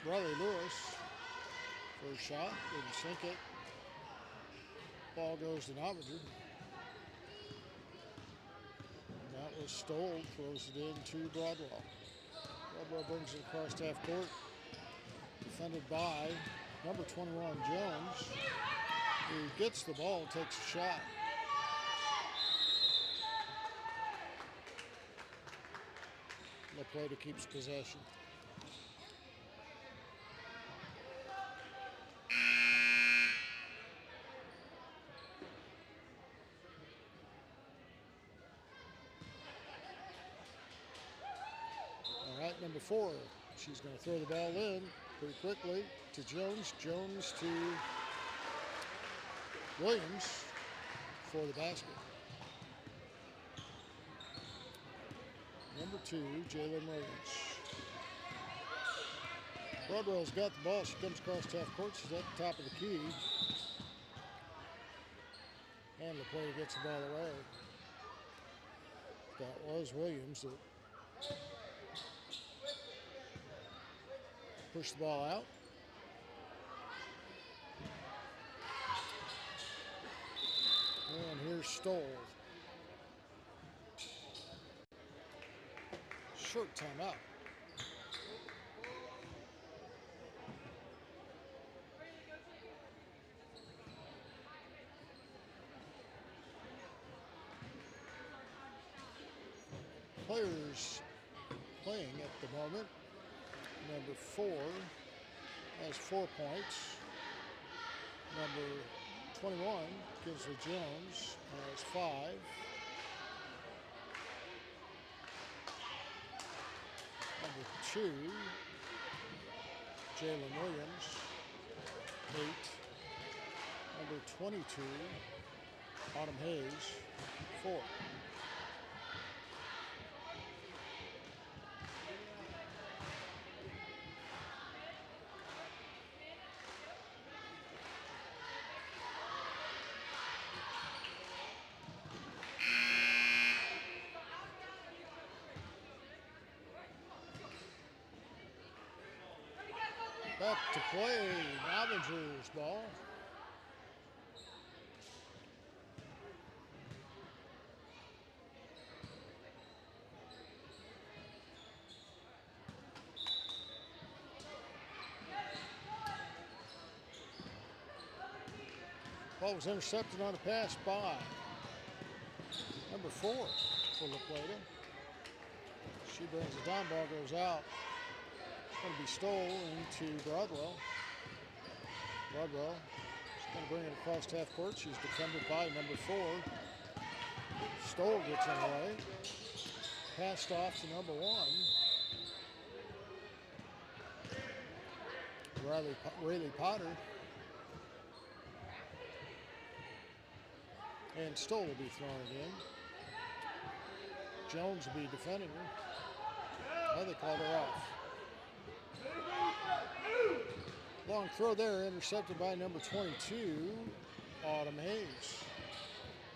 Riley Lewis. First shot, didn't sink it. Ball goes to Novinger. That was Stoll, throws it into Broadwell. Broadwell brings it across half court. Defended by number 21, Jones, who gets the ball and takes a shot. La Plata keeps possession. All right, number 4. She's going to throw the ball in pretty quickly to Jones. Jones to Williams for the basket. Number 2, Jalen Williams. Broadwell's got the ball. She comes across half court. She's at the top of the key. And La Plata gets the ball away. That was Williams that pushed the ball out. And here's Stoll. Short timeout. Players playing at the moment. Number 4 has 4 points. Number 21, Kinsley Jones, has 5. Number 2, Jalen Williams, 8. Number 22, Autumn Hayes, 4. Back to play, Novinger's ball. Ball was intercepted on a pass by number 4 for La Plata. She brings it down, ball goes out. It's going to be Stoll into Broadwell. Broadwell is going to bring it across half court. She's defended by number 4. Stoll gets in the way. Passed off to number 1. Rayleigh Potter. And Stoll will be throwing it in. Jones will be defending her. Oh, they called her off. Long throw there, intercepted by number 22, Autumn Hayes.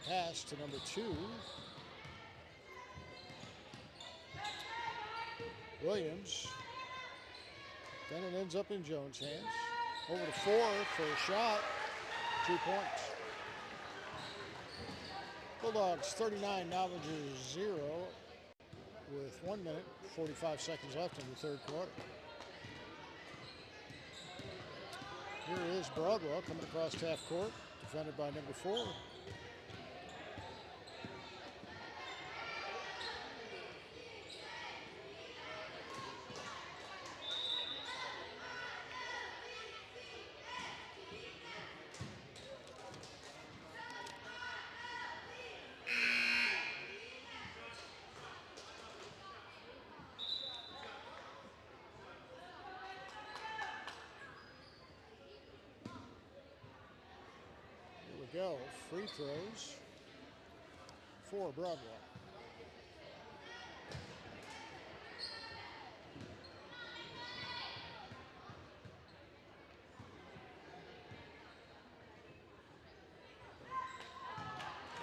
Pass to number 2. Williams. Then it ends up in Jones' hands. Over to 4 for a shot. 2 points. Bulldogs 39, Novinger 0 with 1 minute, 45 seconds left in the third quarter. Here is Broadwell coming across half court, defended by number 4. go. Free throws for Broadway.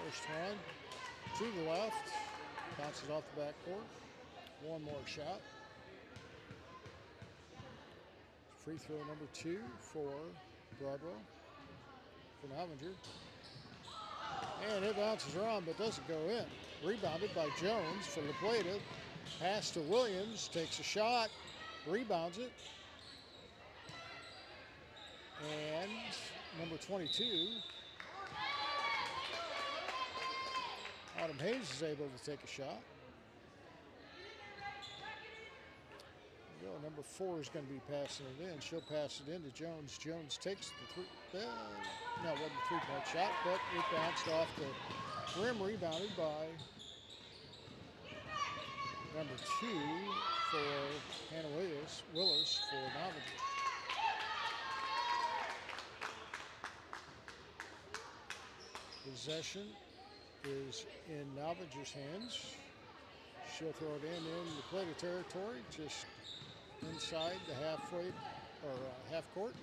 First one to the left, bounces off the backboard. One more shot. Free throw number 2 for Broadway, for Novinger. And it bounces around but doesn't go in. Rebounded by Jones for La Plata. Pass to Williams, takes a shot, rebounds it. And number 22, Autumn Hayes, is able to take a shot. Number 4 is going to be passing it in. She'll pass it into Jones. Jones takes the three. No, it wasn't a three-point shot, but it bounced off the rim, rebounded by number 2 for Hannah Willis for Novinger. Possession is in Novinger's hands. She'll throw it in the Plata territory, just inside the halfway or half court.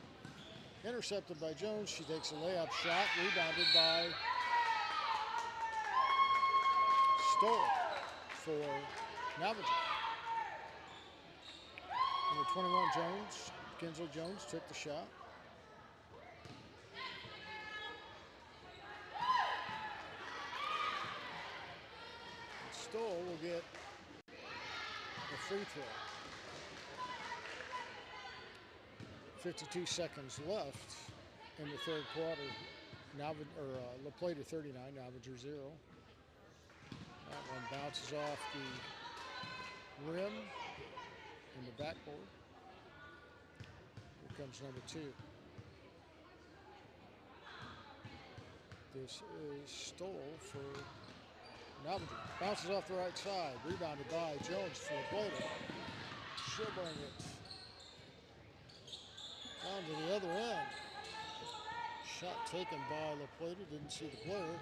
Intercepted by Jones. She takes a layup shot, rebounded by Stoll for Novinger. Number 21 Jones, Kinsley Jones took the shot. Stoll will get a free throw. 52 seconds left in the third quarter. La Plata 39, Novinger 0. That one bounces off the rim in the backboard. Here comes number 2. This is Stoll for Novinger. Bounces off the right side. Rebounded by Jones for La Plata. She'll bring it down to the other end. Shot taken by La Plata. Didn't see the player.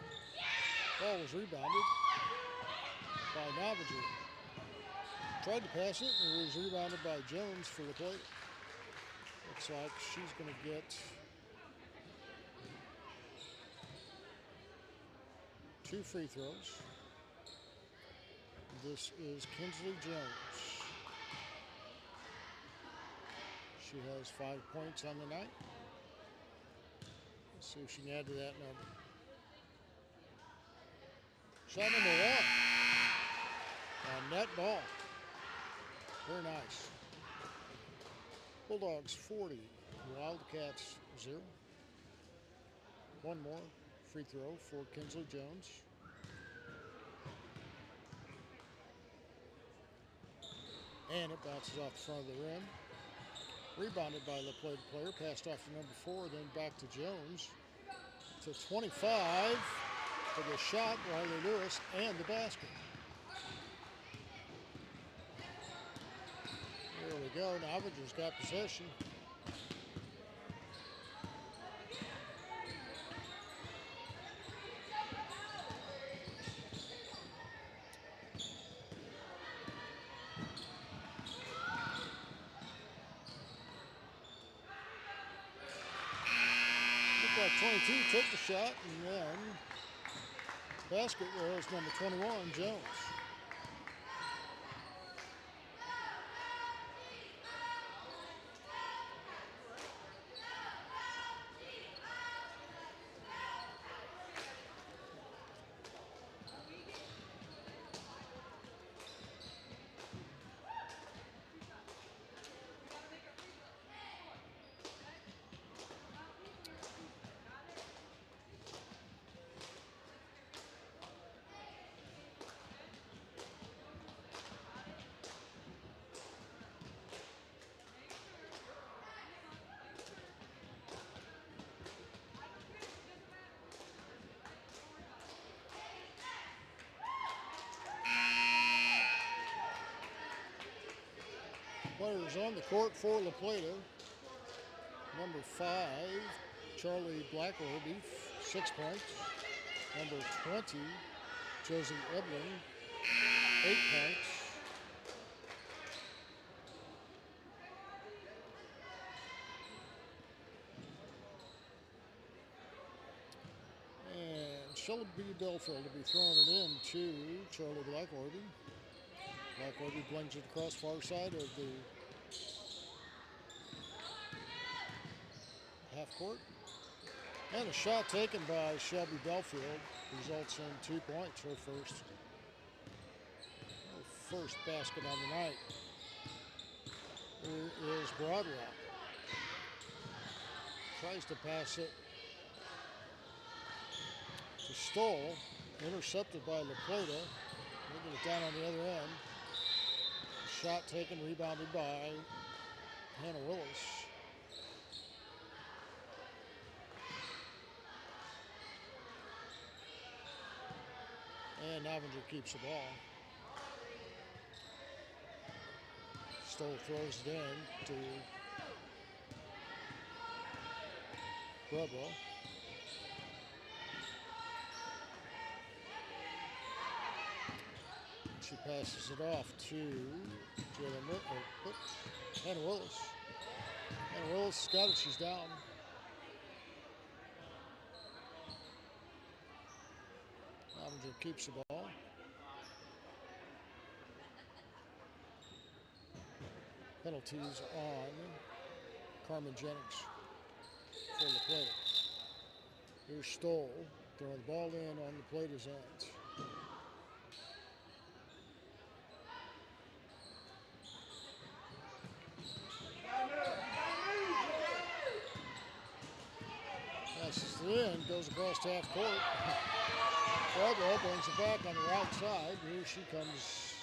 Ball was rebounded by Novinger. Tried to pass it, and it was rebounded by Jones for La Plata. Looks like she's going to get 2 free throws. This is Kinsley Jones. She has 5 points on the night. Let's see if she can add to that number. Shot number 1. A net ball. Very nice. Bulldogs 40, Wildcats 0. One more free throw for Kinsley Jones. And it bounces off the front of the rim. Rebounded by La Plata player. Passed off to number 4, then back to Jones. To 25 for the shot, Riley Lewis, and the basket. There we go. Novinger's got possession. Looked like 22 took the shot, and then basket was number 21, Jones. Players on the court for La Plata. Number 5, Charlie Blackwell, 6 points. Number 20, Josie Ebling, 8 points. And Shelby Belfield will be throwing it in to Charlie Blackworthy. Blackworthy blings it across far side of the half court. And a shot taken by Shelby Belfield results in 2 points, her first basket on the night. Here is Broadwell. Tries to pass it to Stoll, intercepted by La Plata. Moving it down on the other end. Shot taken, rebounded by Hannah Willis. And Novinger keeps the ball. Stoll throws it in to Broadwell. She passes it off to Hannah Willis. Hannah Willis got it, she's down. Novinger keeps the ball. Penalties on Carmen Jennings for La Plata. Here's Stoll throwing the ball in on the Plata's end. Passes it in, goes across half court. Broadwell brings it back on the right side. Here she comes.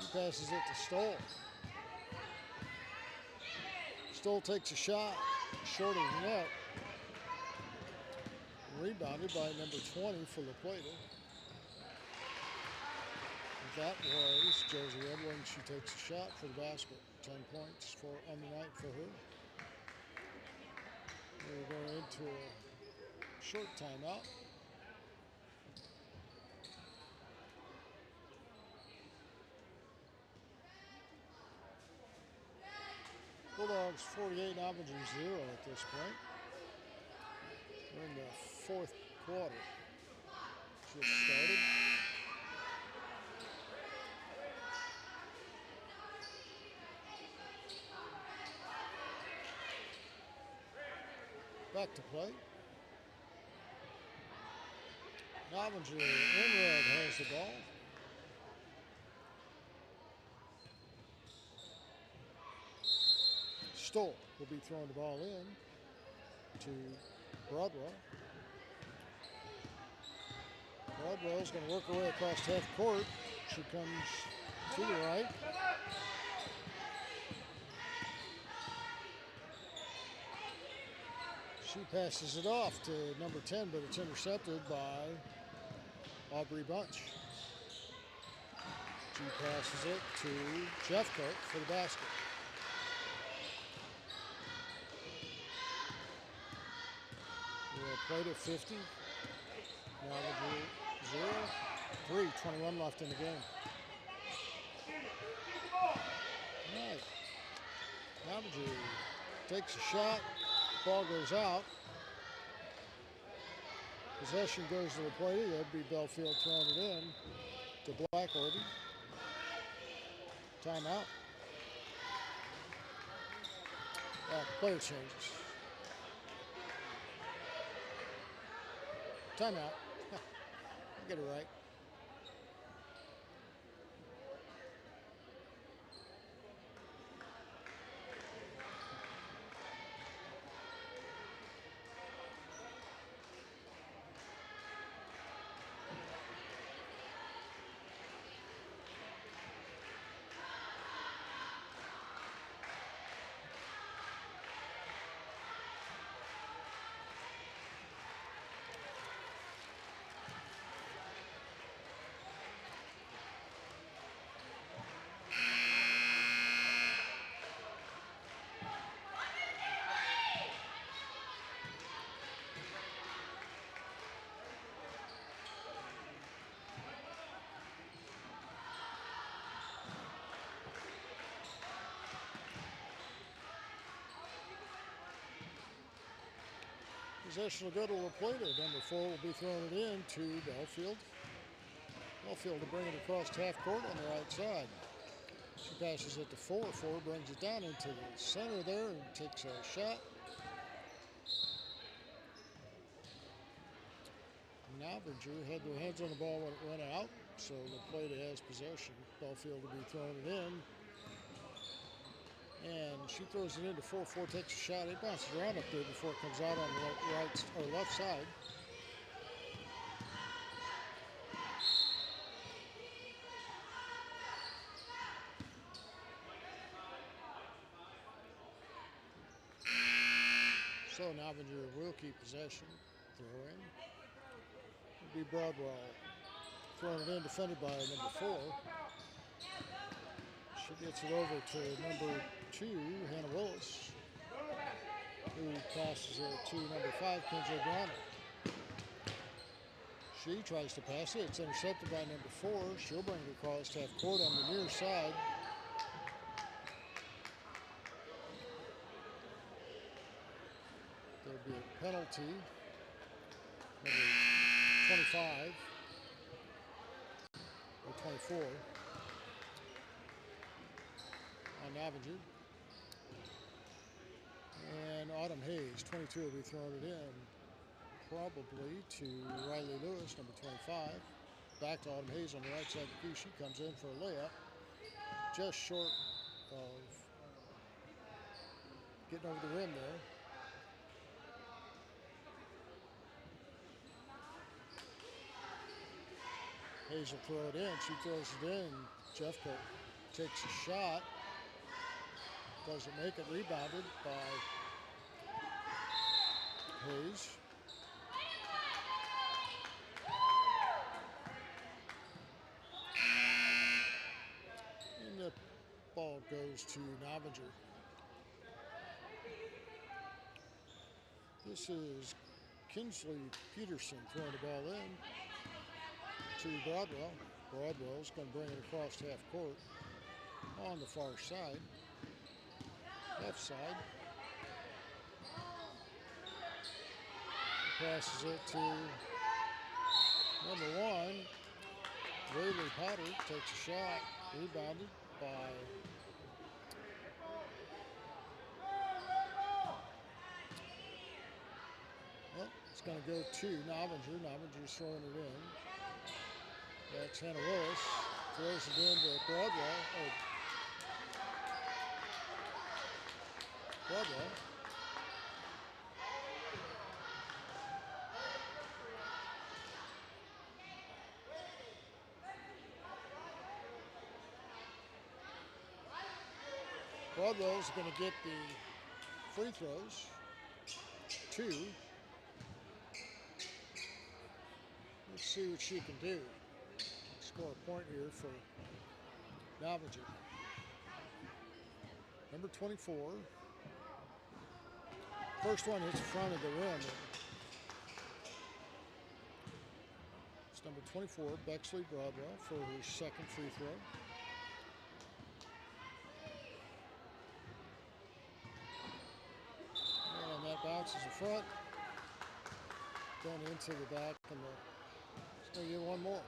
She passes it to Stoll. Stoll takes a shot, short of the net. Rebounded by number 20 for La Plata. That was Josie Edwin. She takes a shot for the basket. 10 points on the night for her. We're going into a short timeout. Bulldogs 48, Novinger 0 at this point. We're in the fourth quarter. Just started. Back to play. Novinger in red has the ball. Stoll will be throwing the ball in to Broadwell. Broadwell's going to work her way across half court. She comes to the right. She passes it off to number 10, but it's intercepted by Aubrey Bunch. She passes it to Jeffcoat for the basket. We're played at 50. Novinger 0. 3:21 left in the game. All right. Novinger takes a shot. Ball goes out. Possession goes to the plate. That'd be Belfield throwing it in to Blackworthy. Timeout. Player changes. Timeout. Get it right. Possession will go to La Plata. Number 4 will be throwing it in to Belfield. Belfield to bring it across half court on the right side. She passes it to 4. 4 brings it down into the center there and takes a shot. Novinger had their hands on the ball when it went out, so La Plata has possession. Belfield will be throwing it in. And she throws it into 4. 4 takes a shot. It bounces around up there before it comes out on the right or left side. So Novinger will keep possession. Throw in. It'll be Broadwell throwing it in, defended by number 4. She gets it over to number 2, Hannah Willis, who passes it to number 5, Kenzie Grano. She tries to pass it. It's intercepted by number 4. She'll bring it across half court on the near side. There'll be a penalty. Number 25 or 24 on Novinger. And Autumn Hayes, 22, will be throwing it in. Probably to Riley Lewis, number 25. Back to Autumn Hayes on the right side of the key. She comes in for a layup. Just short of getting over the rim there. Hayes will throw it in. She throws it in. Jeffcoat takes a shot. Doesn't make it. Rebounded by Hayes. And the ball goes to Novinger. This is Kinsley Peterson throwing the ball in to Broadwell. Broadwell's going to bring it across half court on the far side, left side. Passes it to number 1, Waverly Potter, takes a shot, rebounded by it's going to go to Novinger. Novinger's throwing it in. That's Hannah Willis. Throws it in to Broadwell. Broadwell. Broadwell's going to get the free throws. 2. Let's see what she can do. Score a point here for Novinger. Number 24. First one hits the front of the rim. It's number 24, Bexley Broadwell, for her second free throw. And that bounces the front. Going into the back, and it's going to get one more.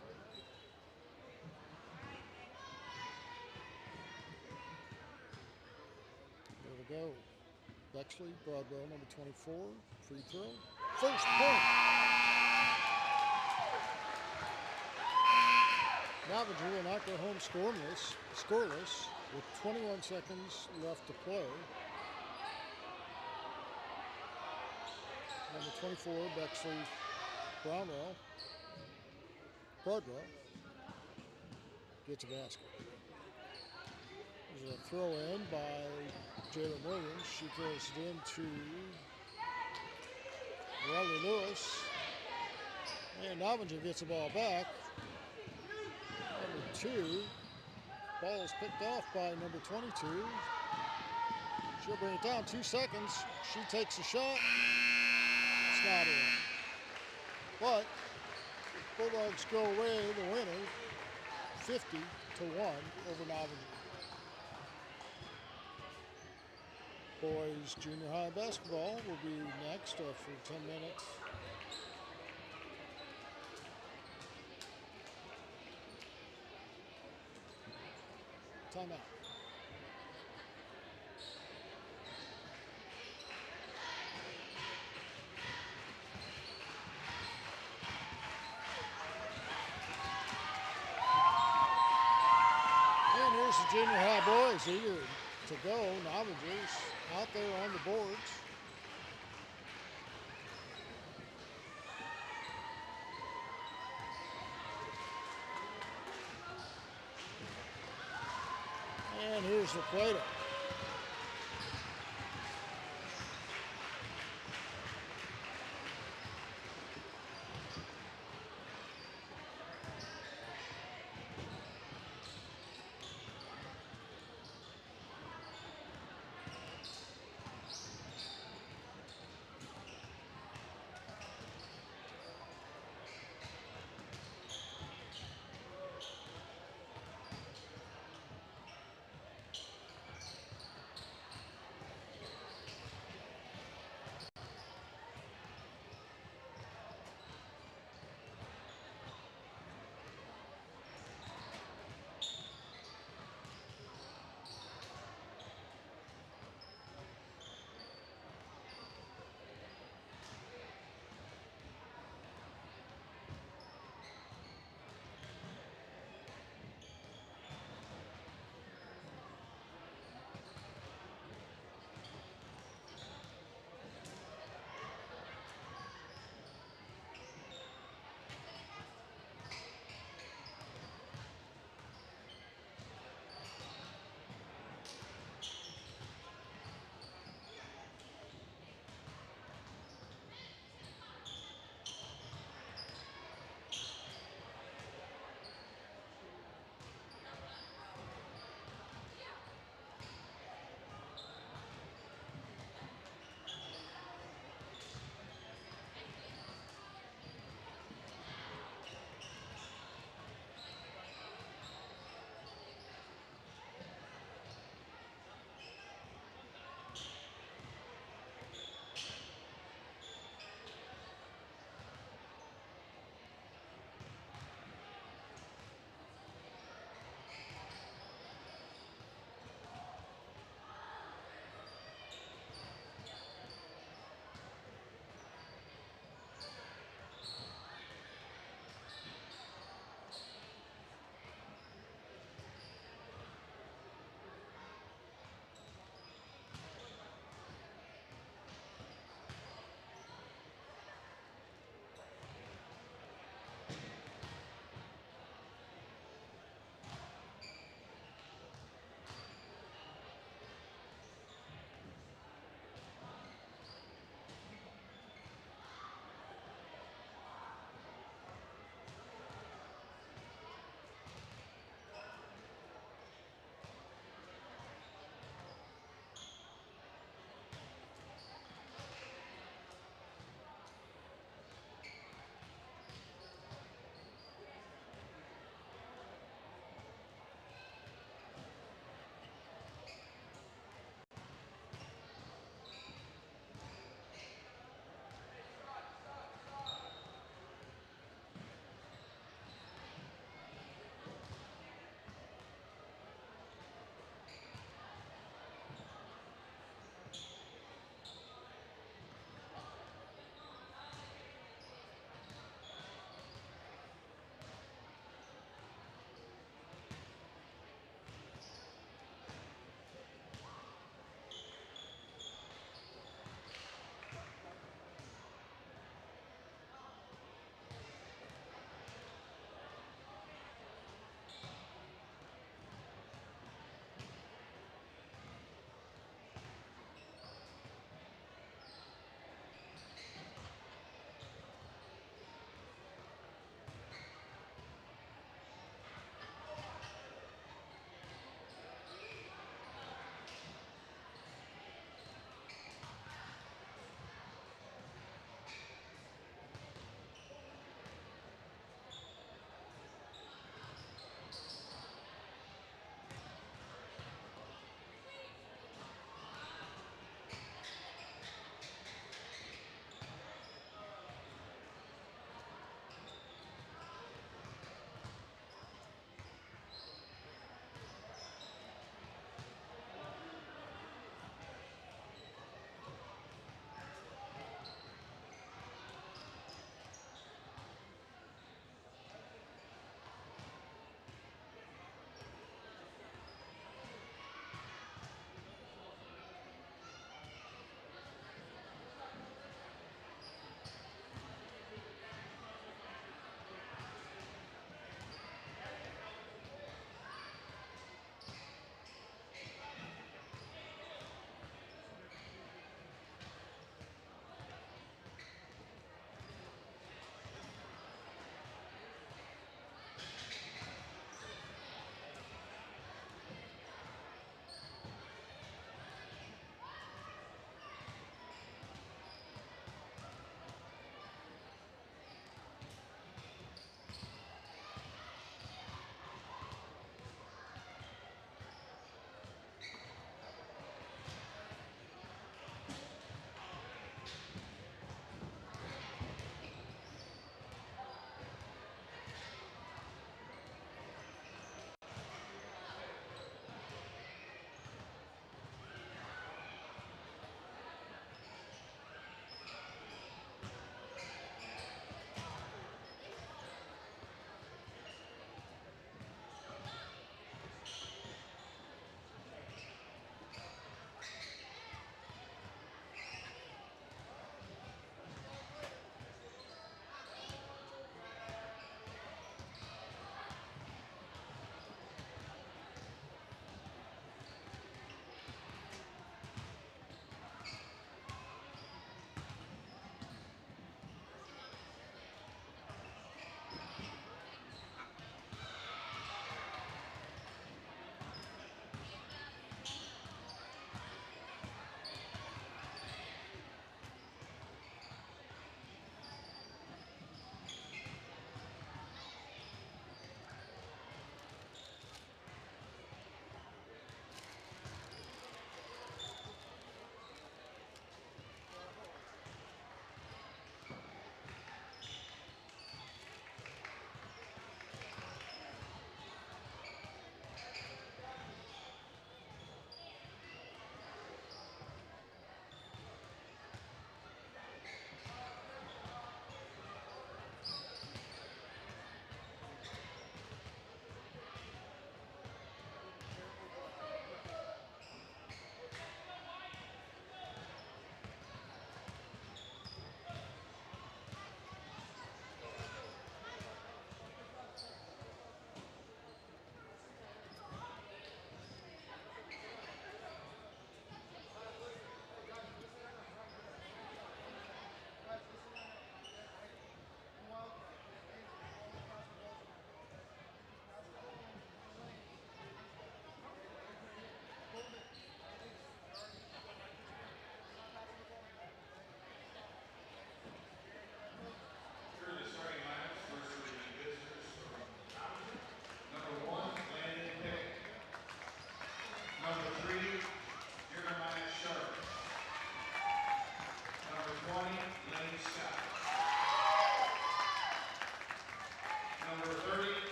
There we go. Bexley Broadwell, number 24, free throw. First point. Novinger will not go home scoreless with 21 seconds left to play. Number 24, Bexley Broadwell gets a basket. There's a throw in by Jalen Williams. She throws it into Riley Lewis. And Novinger gets the ball back. Number 2. Ball is picked off by number 22. She'll bring it down. 2 seconds. She takes a shot. It's not in. But Bulldogs go away the winner, 50-1 over Novinger. Boys junior high basketball will be next for 10 minutes. Timeout. And here's the junior high boys eager to go. Novingers out there on the boards. And here's the Plata.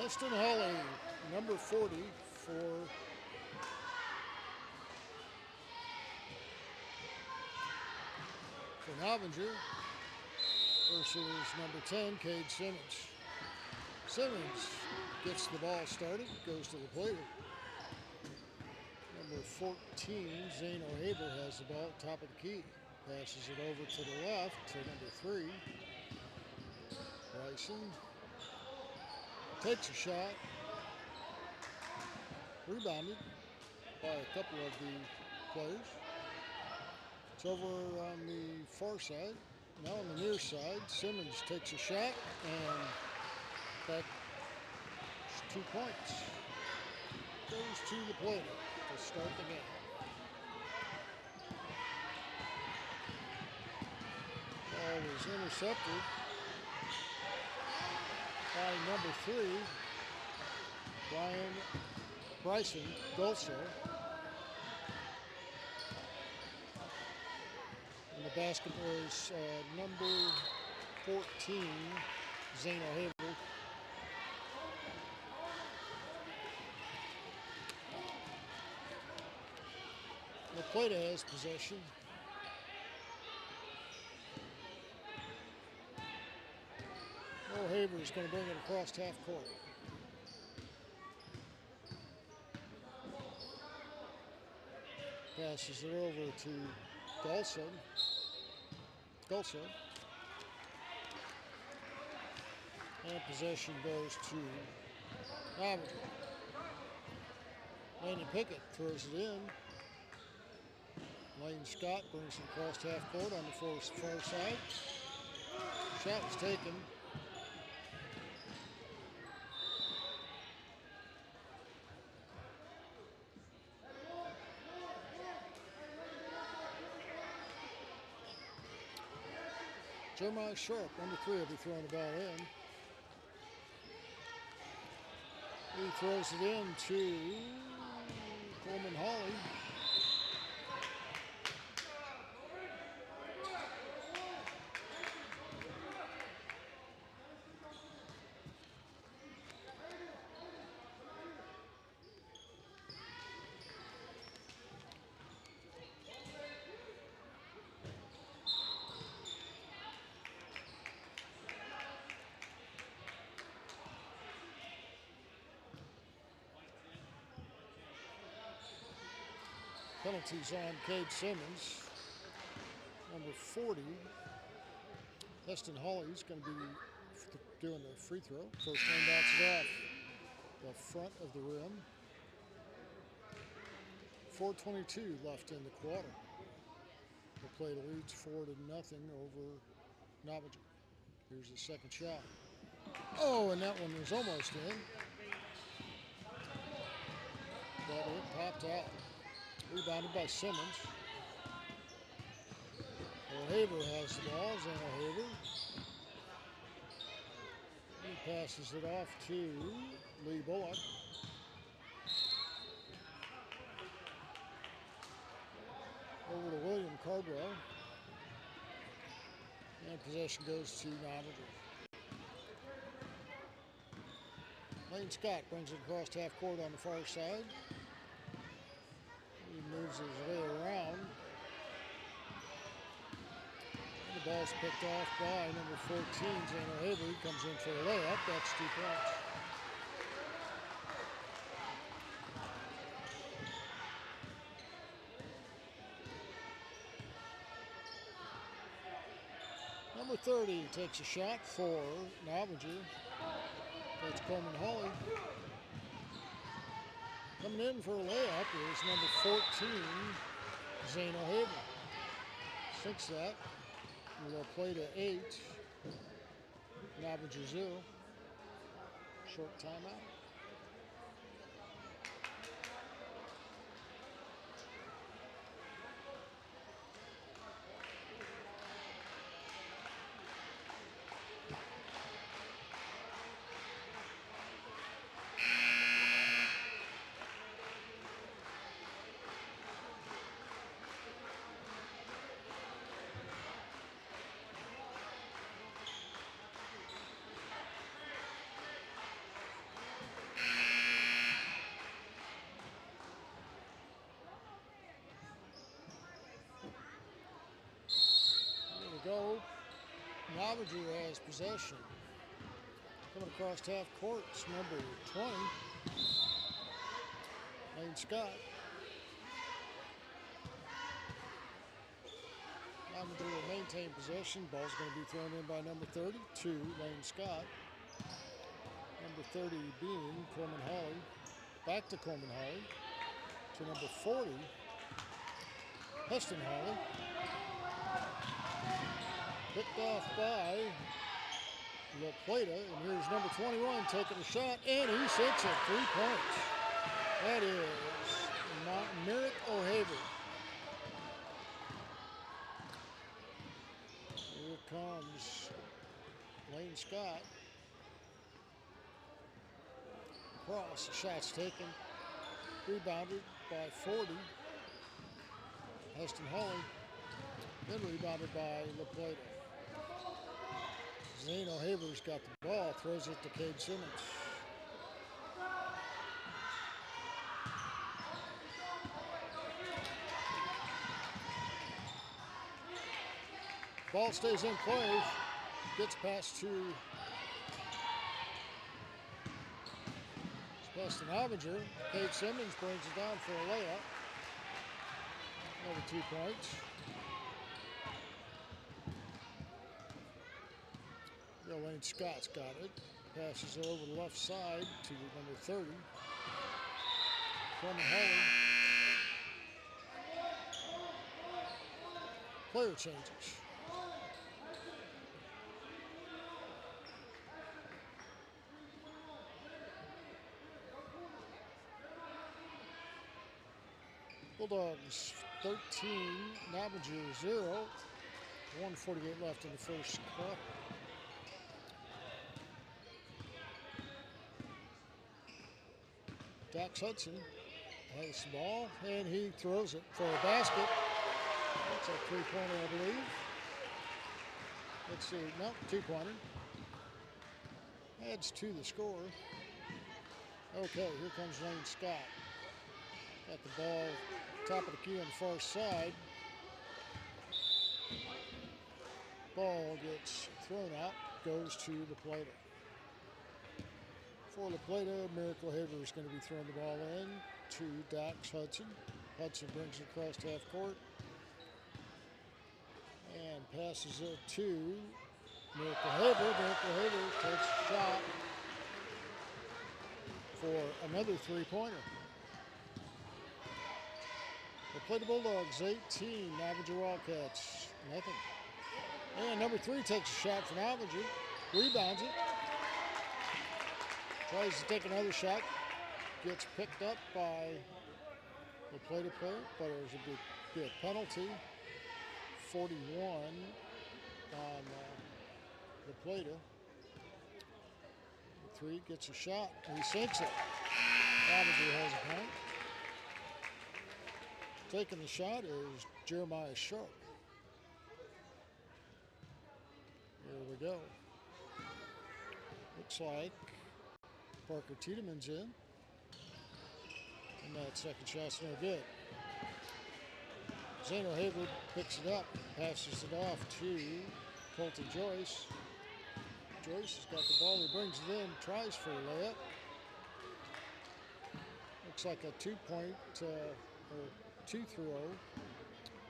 Heston Hawley, number 40 for Novinger versus number 10, Cade Simmons. Simmons gets the ball started, goes to the plate. Number 14, Zane O'Haver has the ball at top of the key. Passes it over to the left to number 3, Bryson. Takes a shot. Rebounded by a couple of the players. It's over on the far side. Now on the near side, Simmons takes a shot, and that's 2 points. Goes to the plate to start the game. Ball was intercepted by number 3, Bryson Dulce. And the basket was number 14, Zane O'Haver. The Plata has possession. O'Haver is going to bring it across half court. Passes it over to Dulce. And possession goes to Novinger. Landon Pickett throws it in. Lane Scott brings it across half court on the far side. Shot was taken. Jeremiah Sharp, number 3, will be throwing the ball in. He throws it in to Coleman Hawley. Penalties on Cade Simmons. Number 40, Heston Hawley's going to be doing the free throw. First one bounces off the front of the rim. 4:22 left in the quarter. The Plata leads 4-0 over Novinger. Here's the second shot. Oh, and that one was almost in. But it popped out. Rebounded by Simmons. O'Haver has the ball. Zane O'Haver. He passes it off to Lee Bullock. Over to William Cardwell. And possession goes to Novinger. Lane Scott brings it across half court on the far side. He moves his way around. And the ball's picked off by number 14, Zane O'Haver. He comes in for a layup. That's 2 points. Number 30 takes a shot for Novinger. That's Coleman Hawley. Coming in for a layup is number 14, Zane O'Haver. Sinks that. We'll play to 8. Novinger 0. Short timeout. go. Novinger has possession. Coming across half court, it's number 20, Lane Scott. Novinger will maintain possession. Ball's going to be thrown in by number 32, Lane Scott. Number 30 being Coleman Hawley. Back to Coleman Hawley. To number 40, Heston Hawley. Picked off by Plata, and here's number 21 taking a shot, and he sinks it, 3 points. That is Merrick O'Haver. Here comes Lane Scott. Cross, the shot's taken, rebounded by 40. Heston Hawley, then rebounded by Plata. Zane O'Haver's got the ball, throws it to Cade Simmons. Ball stays in play, gets past to Novinger. Cade Simmons brings it down for a layup. Another 2 points. Lane Scott's got it. Passes it over the left side to number 30. Coleman Hawley. Player changes. Bulldogs 13, Novinger 0. 1:48 left in the first quarter. Dax Hudson has the ball, and he throws it for a basket. That's a 3-pointer, I believe. Let's see, no, 2-pointer. Adds to the score. Okay, here comes Lane Scott. Got the ball, top of the key on the far side. Ball gets thrown out, goes to Plata. For Plata, Merrick O'Haver is going to be throwing the ball in to Dax Hudson. Hudson brings it across half court and passes it to Merrick O'Haver. Merrick O'Haver takes a shot for another 3-pointer. The Plata Bulldogs 18, Novinger Wildcats nothing. And number 3 takes a shot for Novinger, rebounds it. Tries to take another shot, gets picked up by the Plata player, but there's a big penalty. 41 on the Plata. 3 gets a shot, and he sinks it. Novinger has a point. Taking the shot is Jeremiah Sharp. Here we go. Looks like Parker Tiedemann's in. And that second shot's no good. Zane O'Haver picks it up, passes it off to Colton Joyce. Joyce has got the ball, he brings it in, tries for a layup. Looks like a 2-point or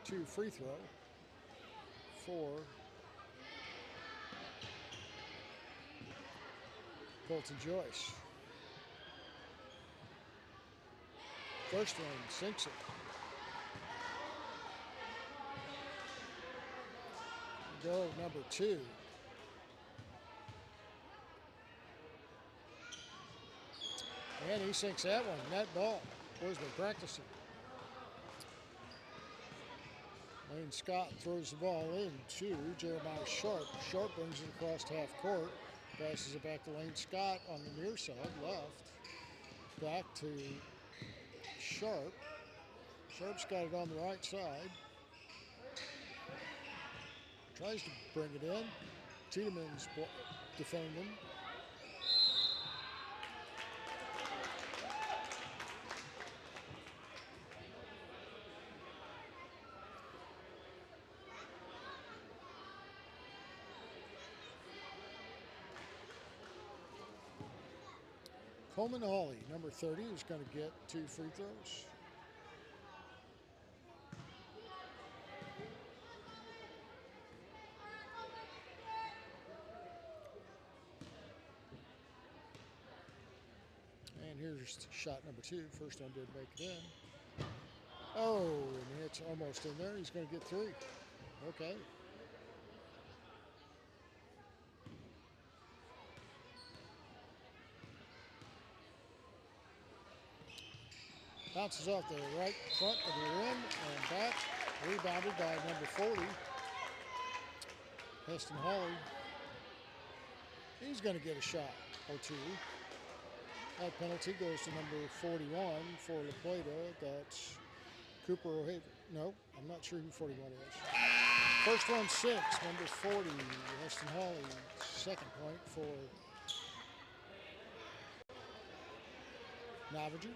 2 free throw for Colton Joyce. First one sinks it. Go number 2. And he sinks that one. Net ball. Boys been practicing. Lane Scott throws the ball in to Jeremiah Sharp. Sharp brings it across half court. Passes it back to Lane Scott on the near side, left. Back to Sharp. Sharp's got it on the right side. Tries to bring it in. Tiedemann's defending. Coleman Hawley, number 30, is going to get 2 free throws. And here's shot number 2. First one did make it in. Oh, and it's almost in there. He's going to get 3. Okay. Bounces off the right front of the rim and back. Rebounded by number 40, Heston Hawley. He's going to get a shot or 2. That penalty goes to number 41 for La Plata. That's Cooper O'Haver. No, I'm not sure who 41 is. First one, 6. Number 40, Heston Hawley. Second point for Novinger.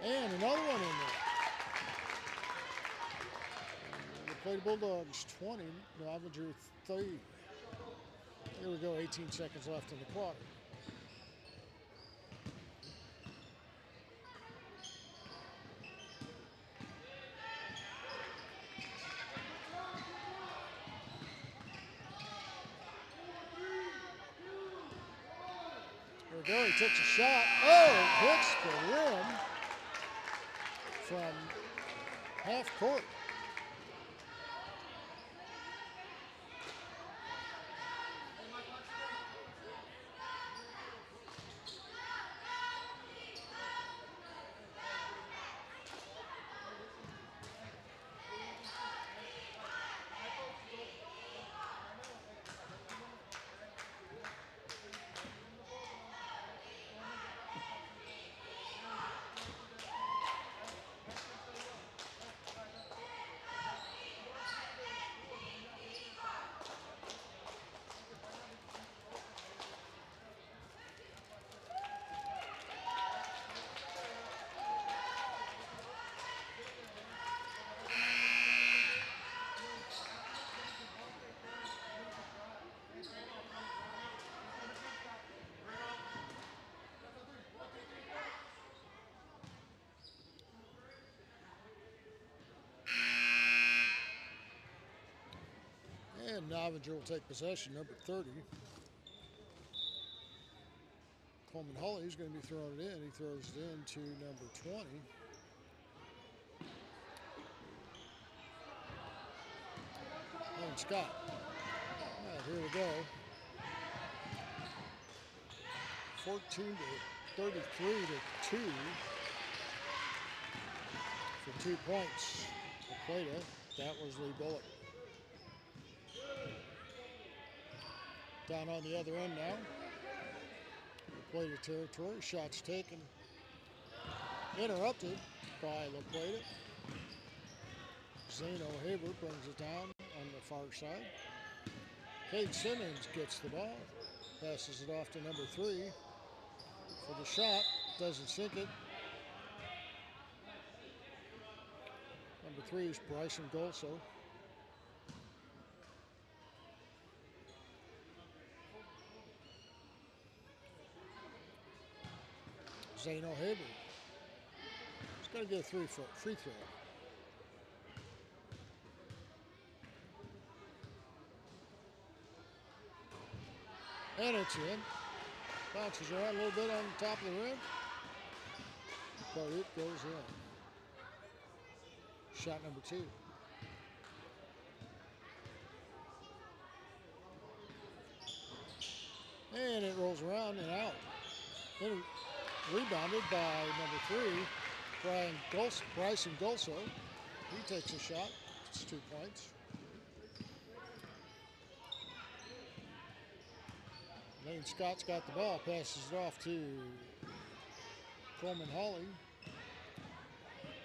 And another one in there. The Plata Bulldogs 20, Novinger 3. Here we go, 18 seconds left in the quarter. Here we go, he takes a shot. Oh, it hits the rim from half court. And Novinger will take possession, number 30. Coleman Hawley is going to be throwing it in. He throws it in to number 20. And Scott. All right, here we go. 14 to 33 to 2 for 2 points. The Plata, that was Lee Bullock. Down on the other end now. Plata territory, shots taken. Interrupted by La Plata. Zane O'Haver brings it down on the far side. Cade Simmons gets the ball. Passes it off to number 3 for the shot. Doesn't sink it. Number 3 is Bryson Golso. Zane O'Haver. He's going to get a free throw. And it's in. Bounces around a little bit on the top of the rim. But it goes in. Shot number 2. And it rolls around and out. Then rebounded by number 3, Bryson Golso. He takes a shot. It's 2 points. Lane Scott's got the ball, passes it off to Coleman Hawley,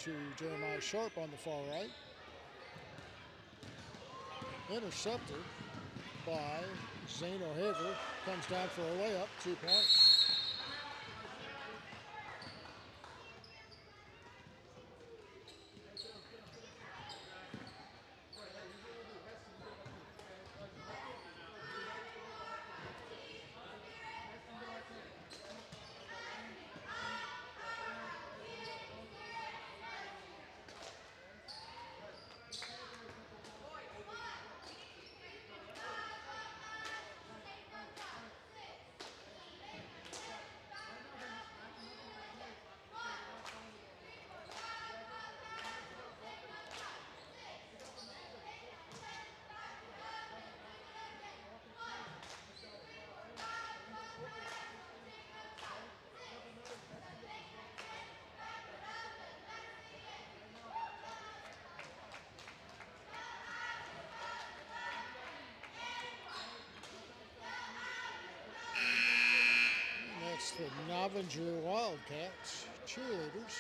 to Jeremiah Sharp on the far right. Intercepted by Zane O'Haver. Comes down for a layup, 2 points. the Novinger Wildcats cheerleaders.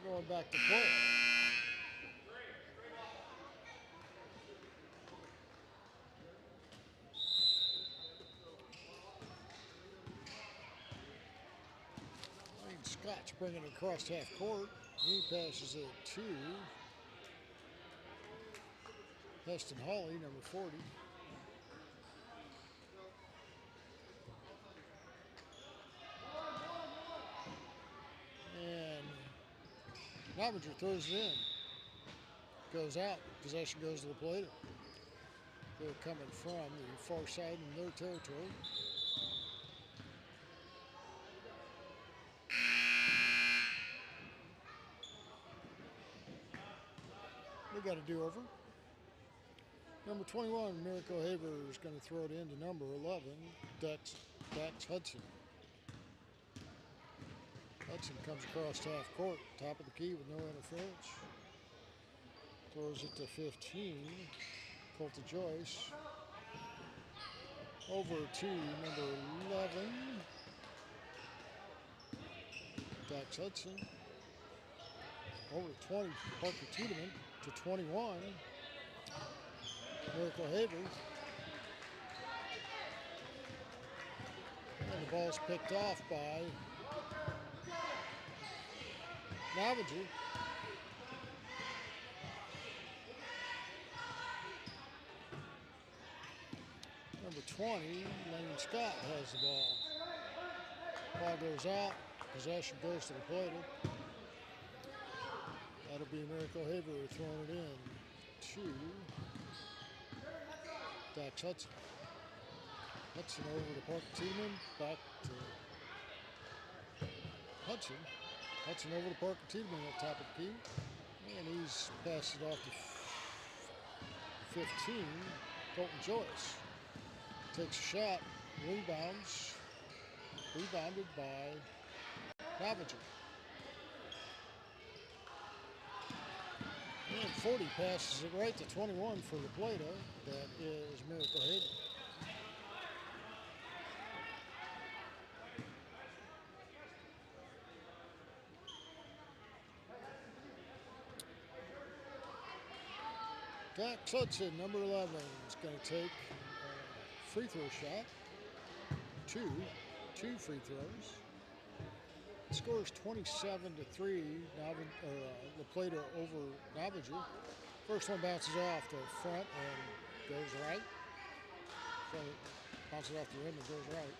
We're going back to play. Scott's bringing it across half court. He passes it to Heston Hawley, number 40. And Novinger throws it in. Goes out. Possession goes to the Plata. They're coming from the far side in their territory. We got a do-over. Number 21, Miracle Haber is going to throw it into number 11, Dax Hudson. Hudson comes across half court, top of the key with no interference. Throws it to 15, Colton Joyce. Over to number 11, Dax Hudson. Over to 20, Parker Tiedemann. To 21, Miracle Haber. And the ball's picked off by Novinger. Number 20, Lane Scott has the ball. Ball goes out. Possession goes to the Plata. That'll be Miracle Haber throwing it in to Dax Hudson. Hudson over to Parker Tiedemann. Back to Hudson. Hudson over to Parker Tiedemann at top of the key. And he's passed it off to 15, Colton Joyce. Takes a shot, rebounds. Rebounded by Novinger. And 40 passes it right to 21 for the Plata. That is Miracle Haber. Dax Hudson, number 11, is going to take a free throw shot. Two free throws. Scores 27-3. The Plata over Novinger. First one bounces off the front and goes right. Bounces off the rim and goes right.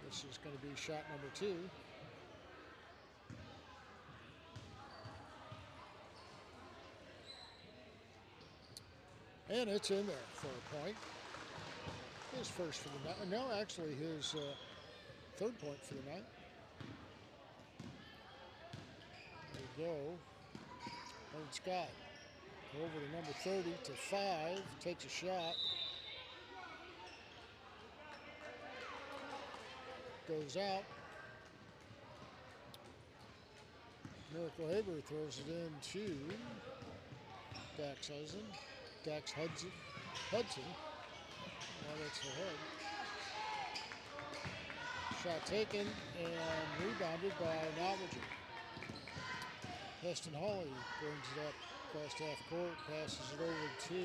This is going to be shot number 2. And it's in there for a point. His first for the night. No, actually his third point for the night. There we go. Lane Scott over to number 30 to 5. Takes a shot. Goes out. Miracle Haber throws it in to Dax Hudson. Dax Hudson. Well, that's the head. Shot taken and rebounded by Novinger. Heston Hawley brings it up across half court, passes it over to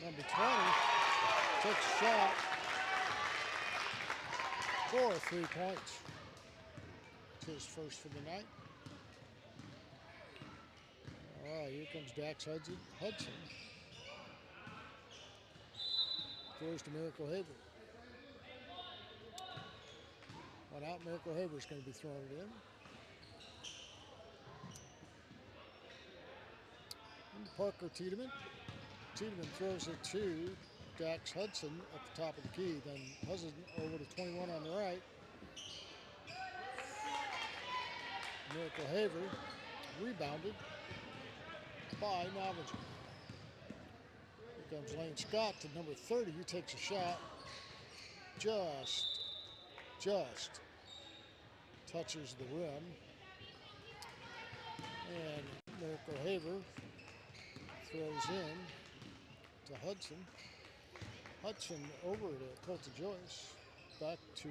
number 20. Takes a shot for 3 points. It's his first for the night. All right, here comes Dax Hudson. Throws to Miracle Haber. One out, Miracle Haber's going to be throwing it in. And Parker Tiedemann. Tiedemann throws it to Dax Hudson at the top of the key. Then Hudson over to 21 on the right. Miracle Haber rebounded by Novinger. Here comes Lane Scott to number 30. He takes a shot. Just touches the rim. And Miracle Haver throws in to Hudson. Hudson over to Colton Joyce. Back to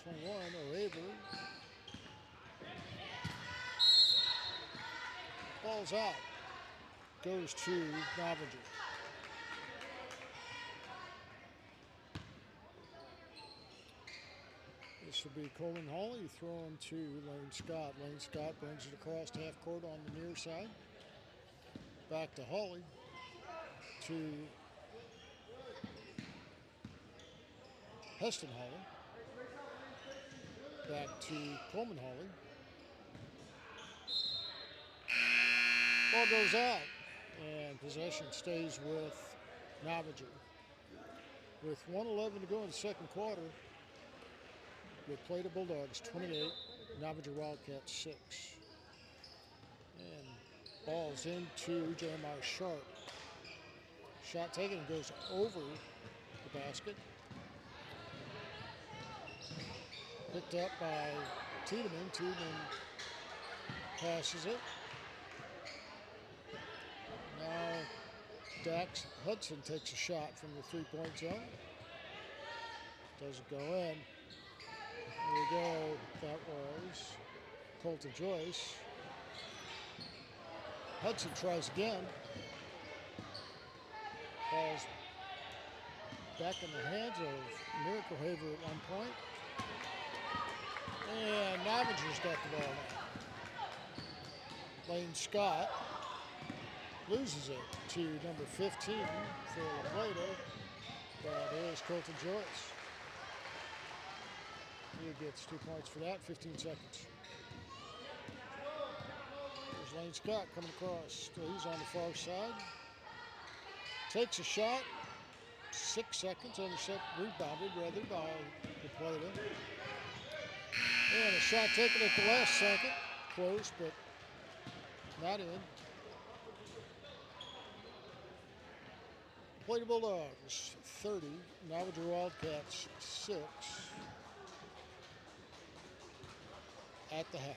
21, O'Haver. Ball's out. Goes to Novinger. This will be Colin Hawley throwing to Lane Scott. Lane Scott brings it across half court on the near side. Back to Hawley. To Heston Hawley. Back to Coleman Hawley. Ball goes out, and possession stays with Novinger. With 1:11 to go in the second quarter, the Plata Bulldogs 28, Novinger Wildcats 6. And ball's into Jeremiah Sharp. Shot taken and goes over the basket. Picked up by Tiedemann. Tiedemann passes it. Now Dax Hudson takes a shot from the three-point zone. Doesn't go in. There we go. That was Colton Joyce. Hudson tries again. Ball's back in the hands of Miracle Haver at one point. And Novinger's got the ball now. Lane Scott loses it to number 15 for Plata. That is Colton Joyce. He gets 2 points for that, 15 seconds. There's Lane Scott coming across. He's on the far side. Takes a shot. 6 seconds. Rebounded rather by the Plata. And a shot taken at the last second. Close, but not in. Plata Bulldogs 30, Novinger Wildcats 6 at the half.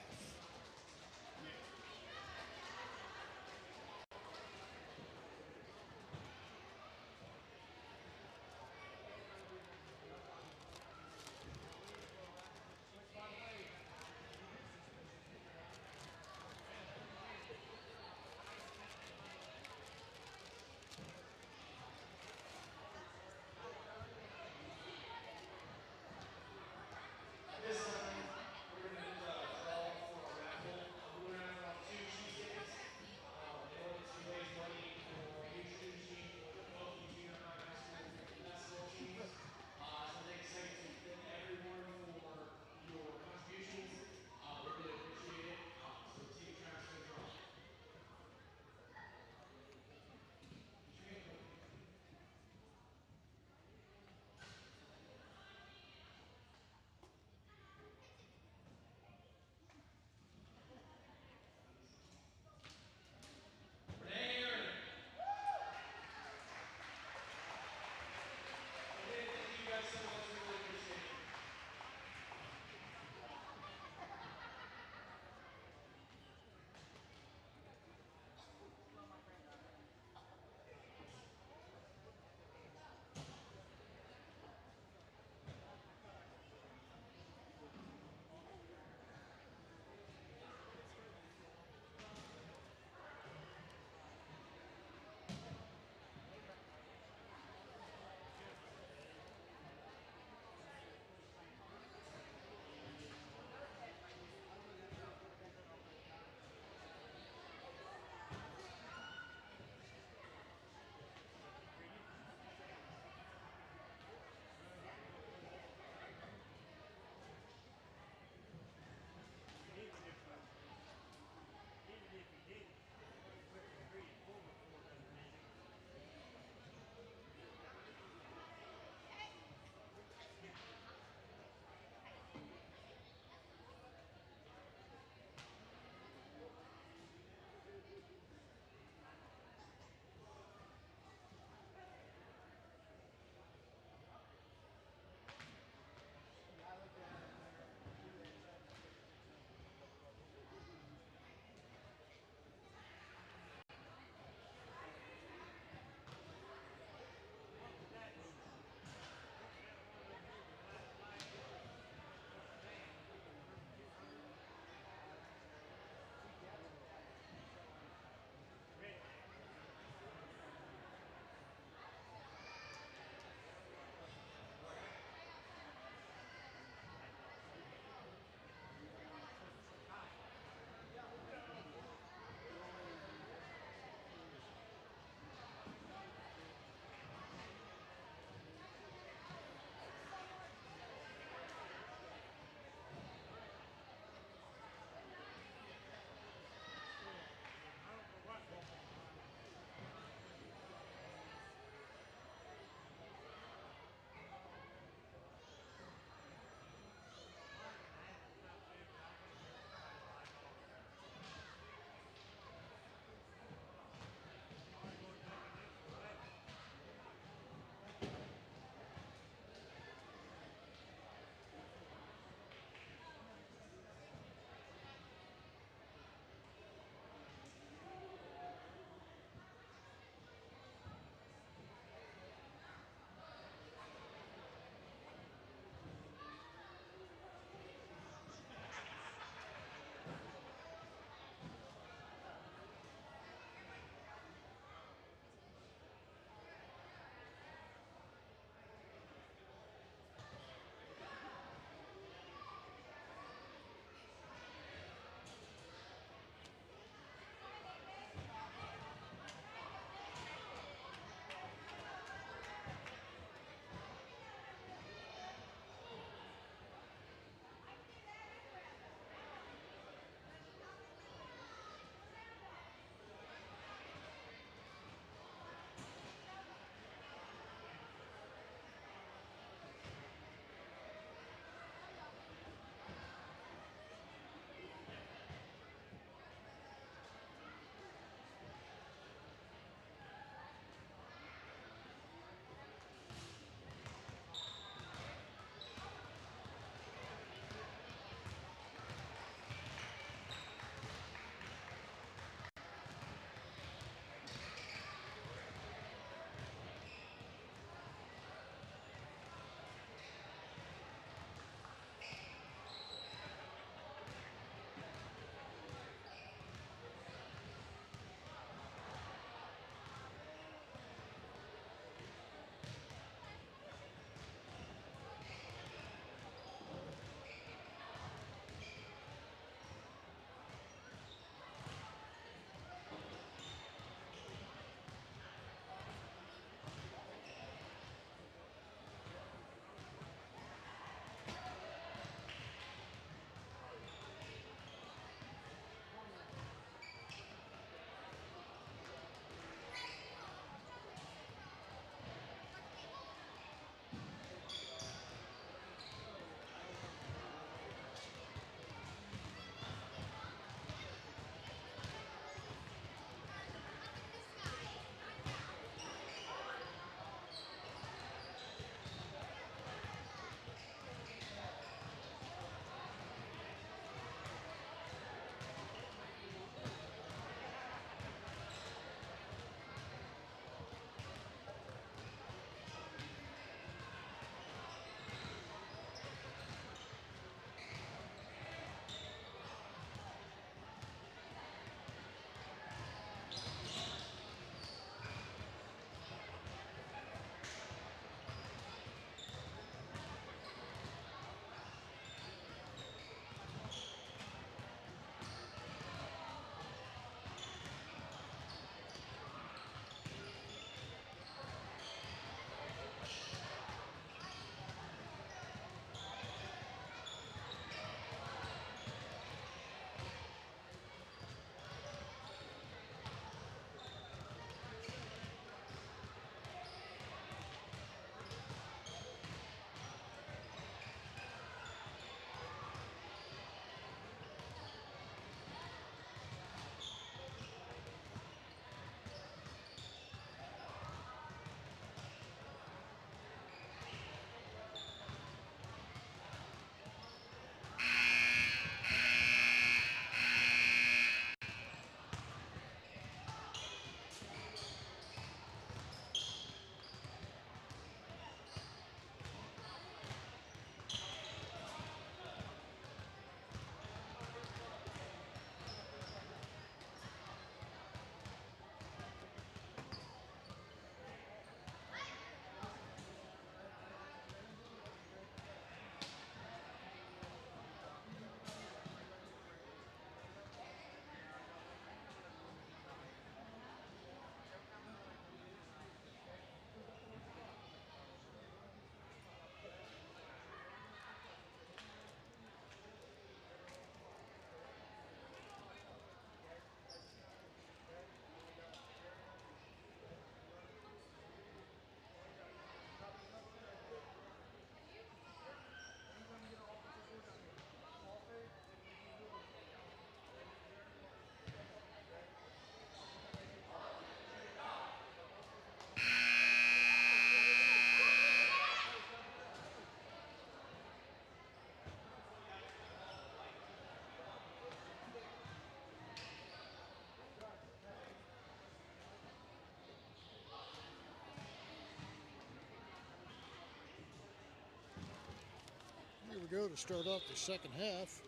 go to start off the second half.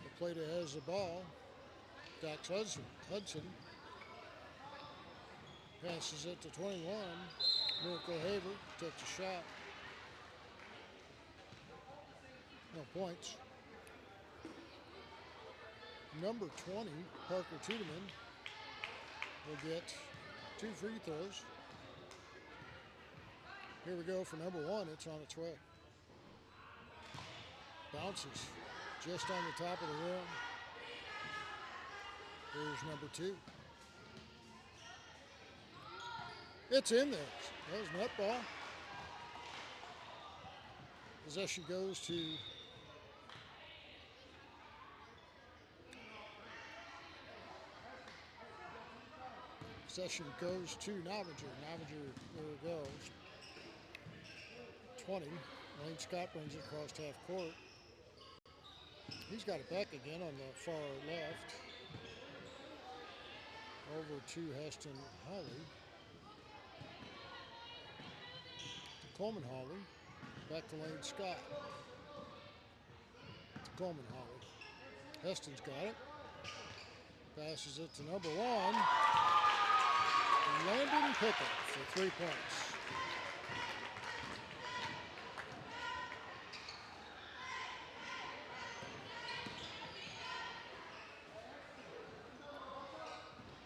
The Plata has the ball. Dax Hudson passes it to 21. Miracle Haver takes a shot. No points. Number 20, Parker Tiedemann, will get 2 free throws. Here we go for number 1. It's on its way. Bounces just on the top of the rim. Here's number 2. It's in there. That was net ball. Possession goes to Novinger. Novinger, there it goes. 20. Lane Scott brings it across half court. He's got it back again on the far left. Over to Heston Hawley. To Coleman Hawley. Back to Lane Scott. To Coleman Hawley. Heston's got it. Passes it to number 1. Landon Pickett for 3 points.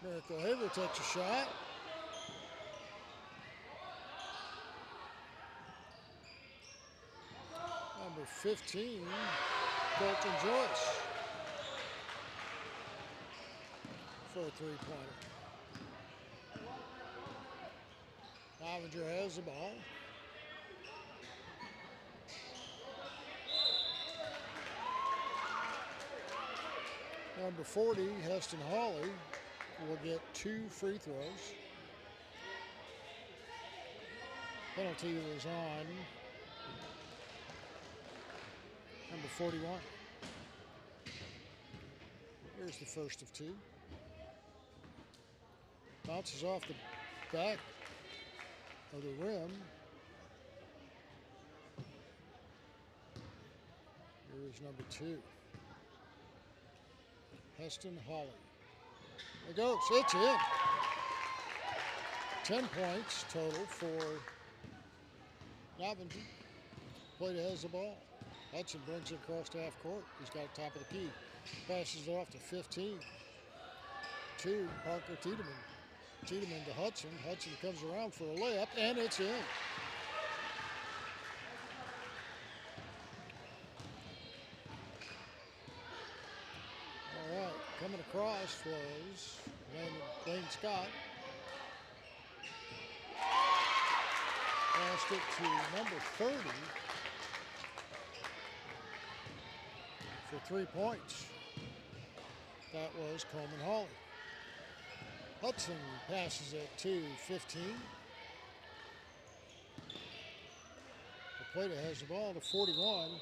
Miracle Haver takes a shot. Number 15, Colton Joyce for a 3-pointer. Novinger has the ball. Number 40, Heston Hawley, will get 2 free throws. Penalty was on number 41. Here's the first of 2. Bounces off the back of the rim. Here's number 2. Heston Hawley. There it goes. It's in. 10 points total for Novinger. Plata has the ball. Hudson brings it across to half court. He's got it top of the key. Passes it off to 15. To Parker Tiedemann. Tiedemann to Hudson. Hudson comes around for a layup, and it's in. All right, coming across was Lane Scott. Passed it to number 30 for 3 points. That was Coleman Hawley. Hudson passes it to 15. The Plata has the ball to 41.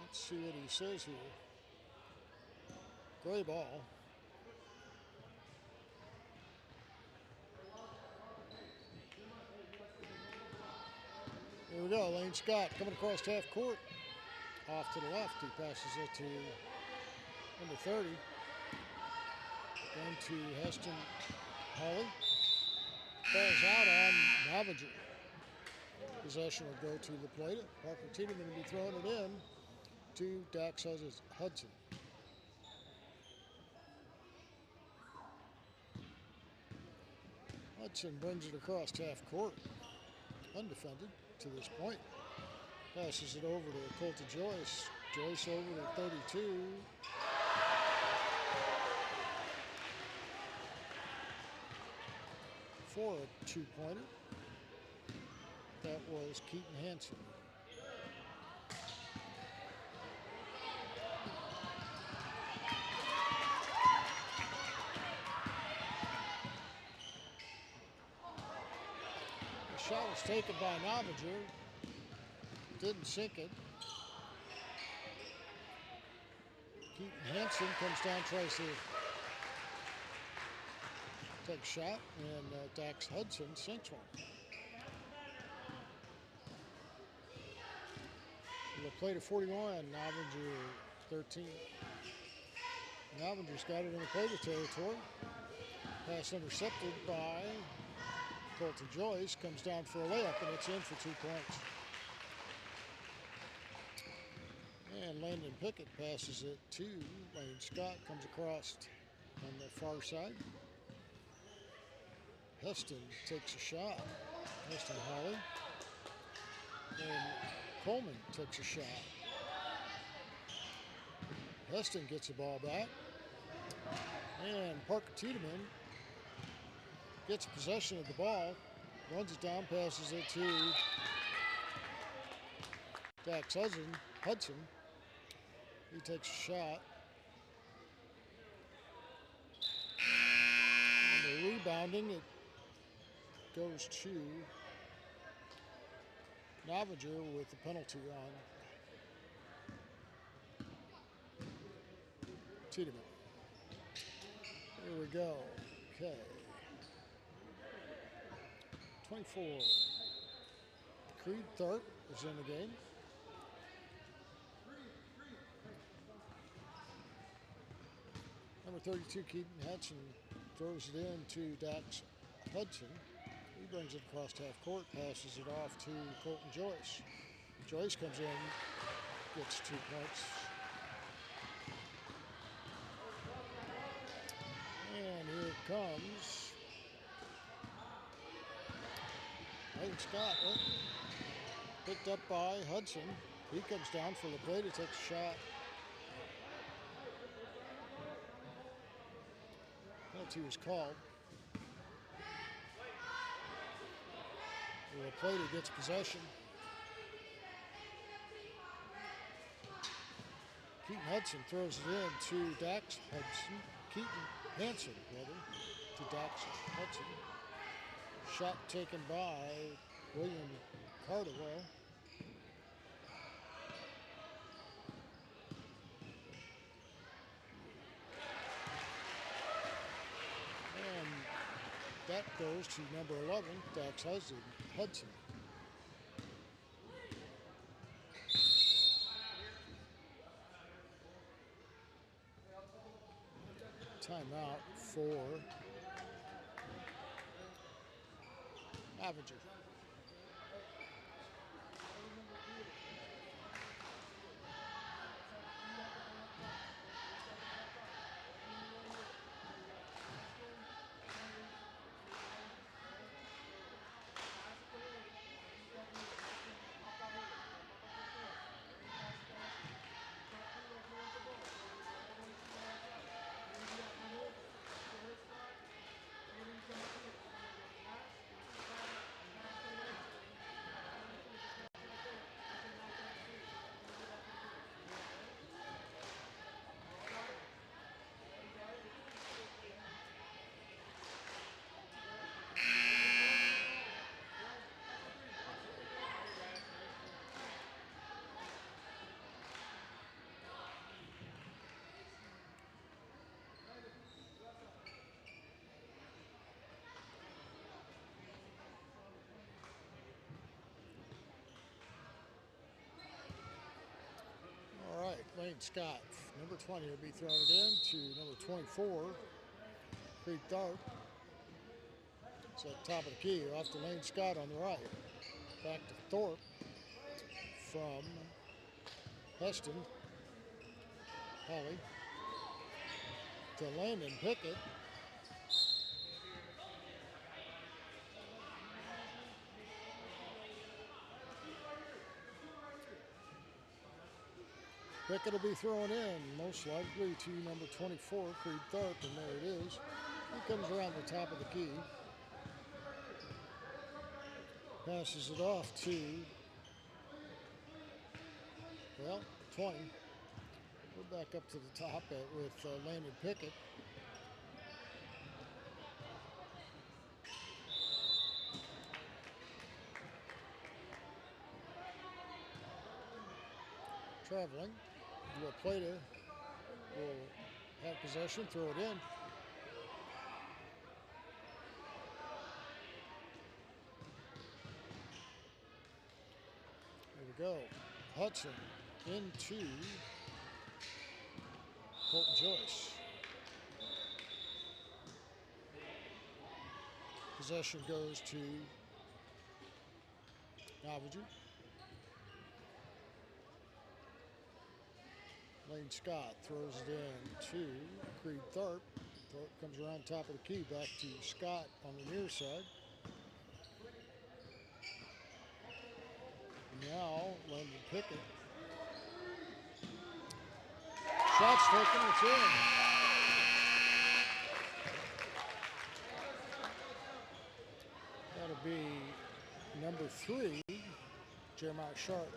Let's see what he says here. Gray ball. Here we go, Lane Scott coming across half court. Off to the left, he passes it to number 30. Then to Heston Hawley. Falls out on Novinger. Possession will go to the Plata. Parker Tiedemann will be throwing it in to Dax Hudson. Hudson brings it across half court. Undefended to this point. Passes it over to Colton Joyce. Joyce over to 32. For a 2-pointer. That was Keaton Hansen. The shot was taken by Novinger. Didn't sink it. Keaton Hansen comes down, tries to takes a shot, and Dax Hudson sinks one. La Plata 41, Novinger 13. Novinger's got it in the Plata territory. Pass intercepted by Colton Joyce, comes down for a layup, and it's in for 2 points. And Landon Pickett passes it to Lane Scott, comes across on the far side. Heston takes a shot. Heston Holly. And Coleman takes a shot. Heston gets the ball back. And Parker Tiedemann gets possession of the ball, runs it down, passes it to Dax Hudson. He takes a shot. And the rebounding, it goes to Novinger with the penalty on Tiedemann. Here we go. Okay. 24. Creed Tharp is in the game. Number 32, Keaton Hudson, throws it in to Dax Hudson. He brings it across half court, passes it off to Colton Joyce. Joyce comes in, gets 2 points. And here comes Lane Scott. Picked up by Hudson. He comes down for La Plata, takes a shot. Penalty was called. La Plata gets possession. Keaton Hudson throws it in to Dax Hudson. Hanson, to Dax Hudson. Shot taken by William Cardwell. And that goes to number 11, Dax Hudson. Timeout for Novinger. Lane Scott, number 20, will be thrown it in to number 24, Creed Tharp. It's at the top of the key, off to Lane Scott on the right. Back to Thorpe from Heston. Holly to Landon Pickett. Pickett will be thrown in, most likely to number 24, Creed Tharp, and there it is. He comes around the top of the key. Passes it off to, 20. We're back up to the top with Landon Pickett. Traveling. La Plata will have possession, throw it in. go. Hudson into Colton Joyce. Possession goes to Novinger. Lane Scott throws it in to Creed Tharp. Tharp comes around top of the key, back to Scott on the near side. Now Landon Pickett. Shot's taken, it's in. That'll be number 3, Jeremiah Sharp.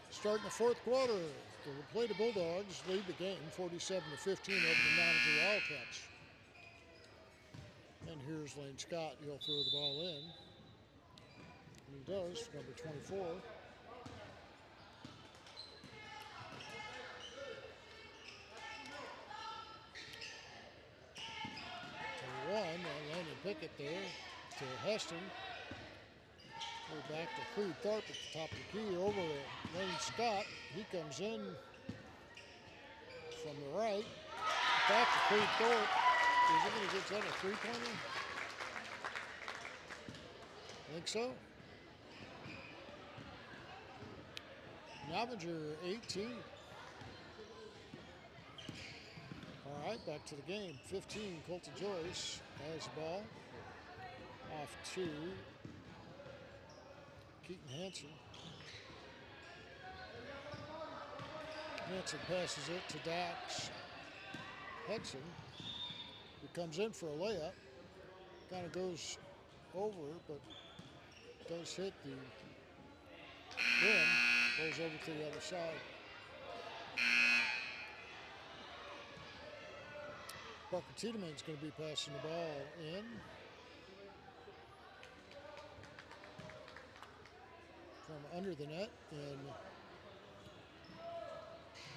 Starting the fourth quarter, the Plata Bulldogs lead the game 47-15 over the Novinger Wildcats. And here's Lane Scott. He'll throw the ball in. And he does, number 24. 21, Landon Pickett there to Heston. We're back to Creed Tharp at the top of the key over Lane Scott. He comes in from the right. Back to Creed Tharp. Is he going to get that a three-pointer? I think so. Novinger 18. All right, back to the game. 15, Colton Joyce has the ball. Off to Keaton Hansen. Hansen passes it to Dax Hudson, who comes in for a layup. Kind of goes over, but does hit the rim. Goes over to the other side. Parker Tiedemann's going to be passing the ball in. From under the net in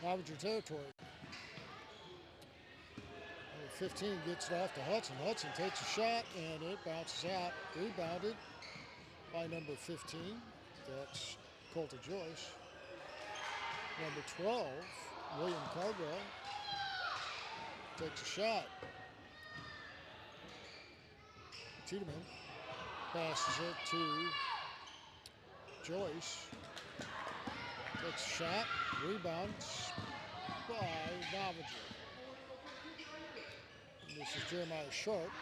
Novinger territory. Number 15 gets it off to Hudson. Hudson takes a shot and it bounces out. Rebounded by number 15. That's Colton Joyce. Number 12, William Cardwell, takes a shot. Tiedemann passes it to Joyce. Takes a shot. Rebounds by Novinger. This is Jeremiah Sharp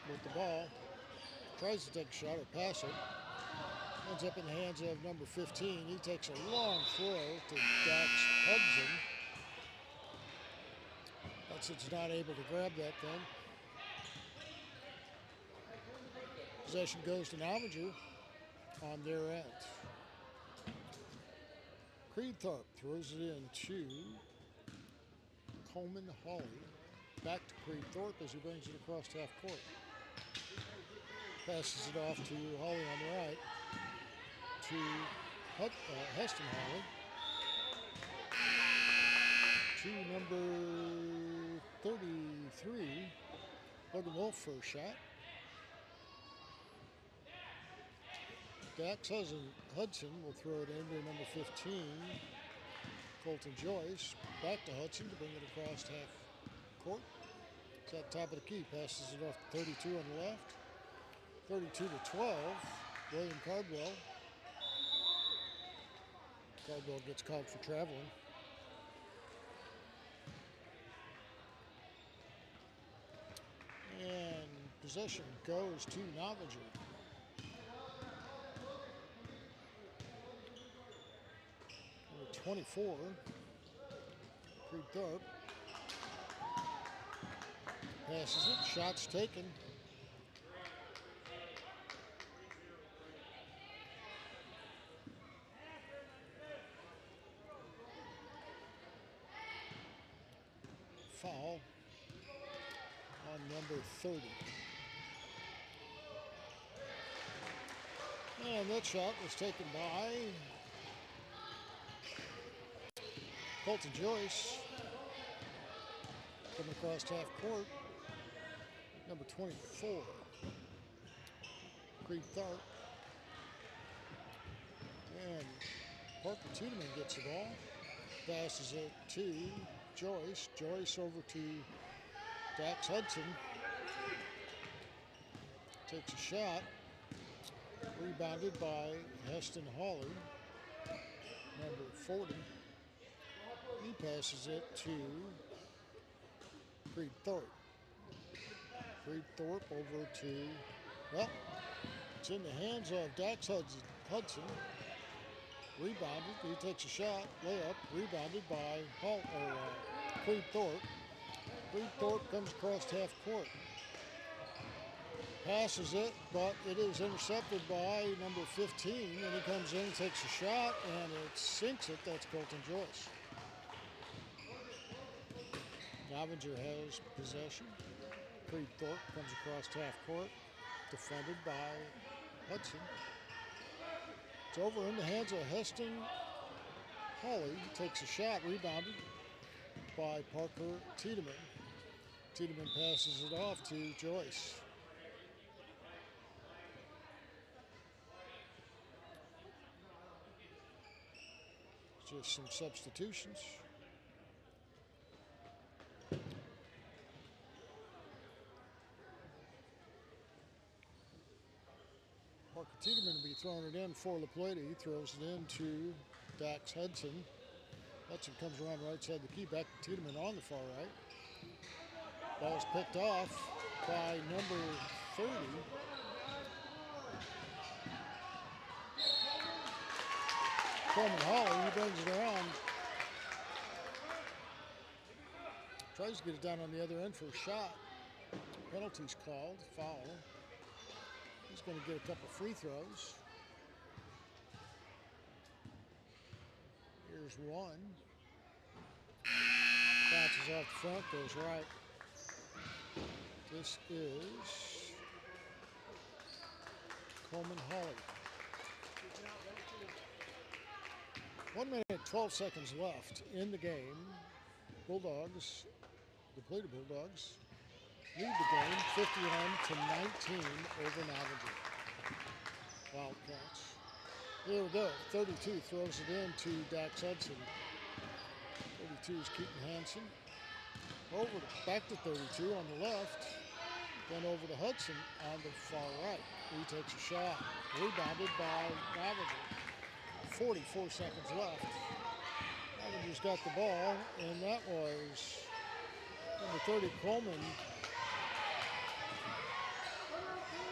with the ball. Tries to take a shot or pass it. Ends up in the hands of number 15. He takes a long throw to Dax Hudson. Hudson's not able to grab that thing. Possession goes to Novinger on their end. Creed Tharp throws it in to Coleman Hawley. Back to Creed Tharp as he brings it across half court. Passes it off to Hawley on the right. To Heston Hawley. To number 33, Logan Wolf for a shot. Dax Hudson will throw it into number 15, Colton Joyce. Back to Hudson to bring it across half court. It's at the top of the key. Passes it off to 32 on the left. 32 to 12, William Cardwell. Cardwell gets called for traveling. Possession goes to Novinger. Number 24, Creed Thorpe. Passes it, shots taken. Foul on number 30. And that shot was taken by Colton Joyce. Coming across half court. Number 24, Creed Thorpe. And Parker Tiedemann gets the ball. Passes it to Joyce. Joyce over to Dax Hudson. Takes a shot. Rebounded by Heston Hawley, number 40. He passes it to Creed Thorpe. Creed Thorpe over to, well, it's in the hands of Dax Hudson. Rebounded. He takes a shot. Layup. Rebounded by Creed Thorpe. Creed Thorpe comes across half court. Passes it, but it is intercepted by number 15, and he comes in, takes a shot, and it sinks it. That's Colton Joyce. Novinger has possession. Creed Thorpe comes across half court, defended by Hudson. It's over in the hands of Heston Hawley. He takes a shot, rebounded by Parker Tiedemann. Tiedemann passes it off to Joyce. Just some substitutions. Parker Tiedemann will be throwing it in for La Plata. He throws it into Dax Hudson. Hudson comes around right side of the key. Back to Tiedemann on the far right. Ball's picked off by number 30. Coleman Hawley, he brings it around. Tries to get it down on the other end for a shot. Penalty's called, foul. He's going to get a couple free throws. Here's one. Bounces off the front, goes right. This is Coleman Hawley. 1 minute, 12 seconds left in the game. Bulldogs, the Plata Bulldogs, lead the game 51-19 over Novinger. Wildcats. Here we go. 32 throws it in to Dax Hudson. 32 is Keaton Hansen. Back to 32 on the left. Then over to Hudson on the far right. He takes a shot. Rebounded by Novinger. 44 seconds left. Novinger's got the ball, and that was number 30, Coleman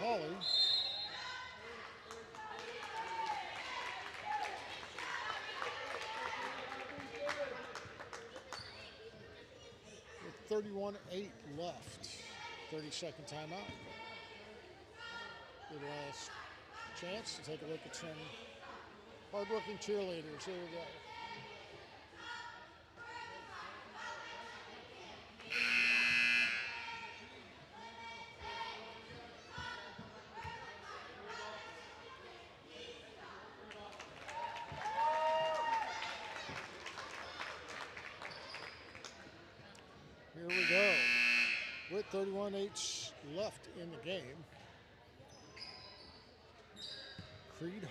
Hawley. With 31-8 left. 30-second timeout. Good last chance to take a look at some hard-working cheerleaders. Here we go. Here we go. With 31-8 left in the game. Creed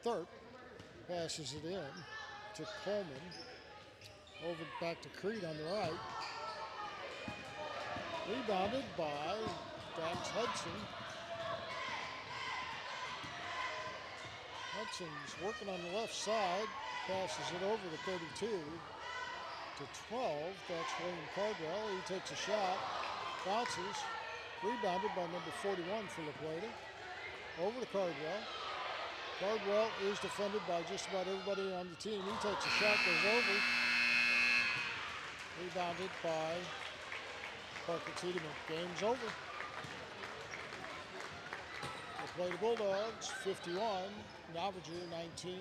Thorpe passes it in to Coleman. Over back to Creed on the right. Rebounded by Dax Hudson. Hudson's working on the left side. Passes it over to 32. to 12. That's William Cardwell. He takes a shot, bounces, rebounded by number 41 for La Plata. Over to Cardwell. Cardwell is defended by just about everybody on the team. He takes a shot, goes over. Rebounded by Parker Tiedemann. Game's over. La Plata Bulldogs 51, Novinger 19.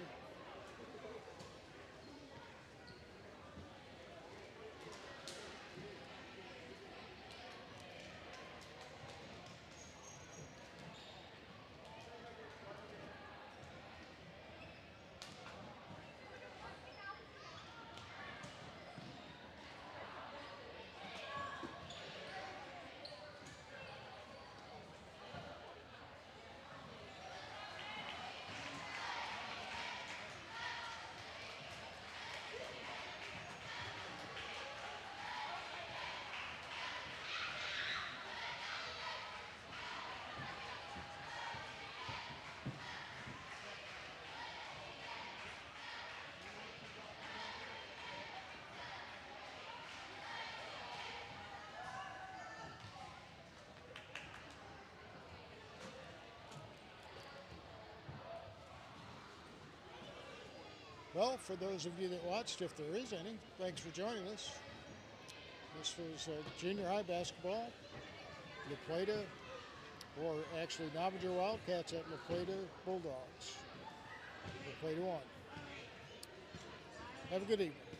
Well, for those of you that watched, if there is any, thanks for joining us. This was junior high basketball. La Plata, or actually Novinger Wildcats at La Plata Bulldogs. La Plata won. Have a good evening.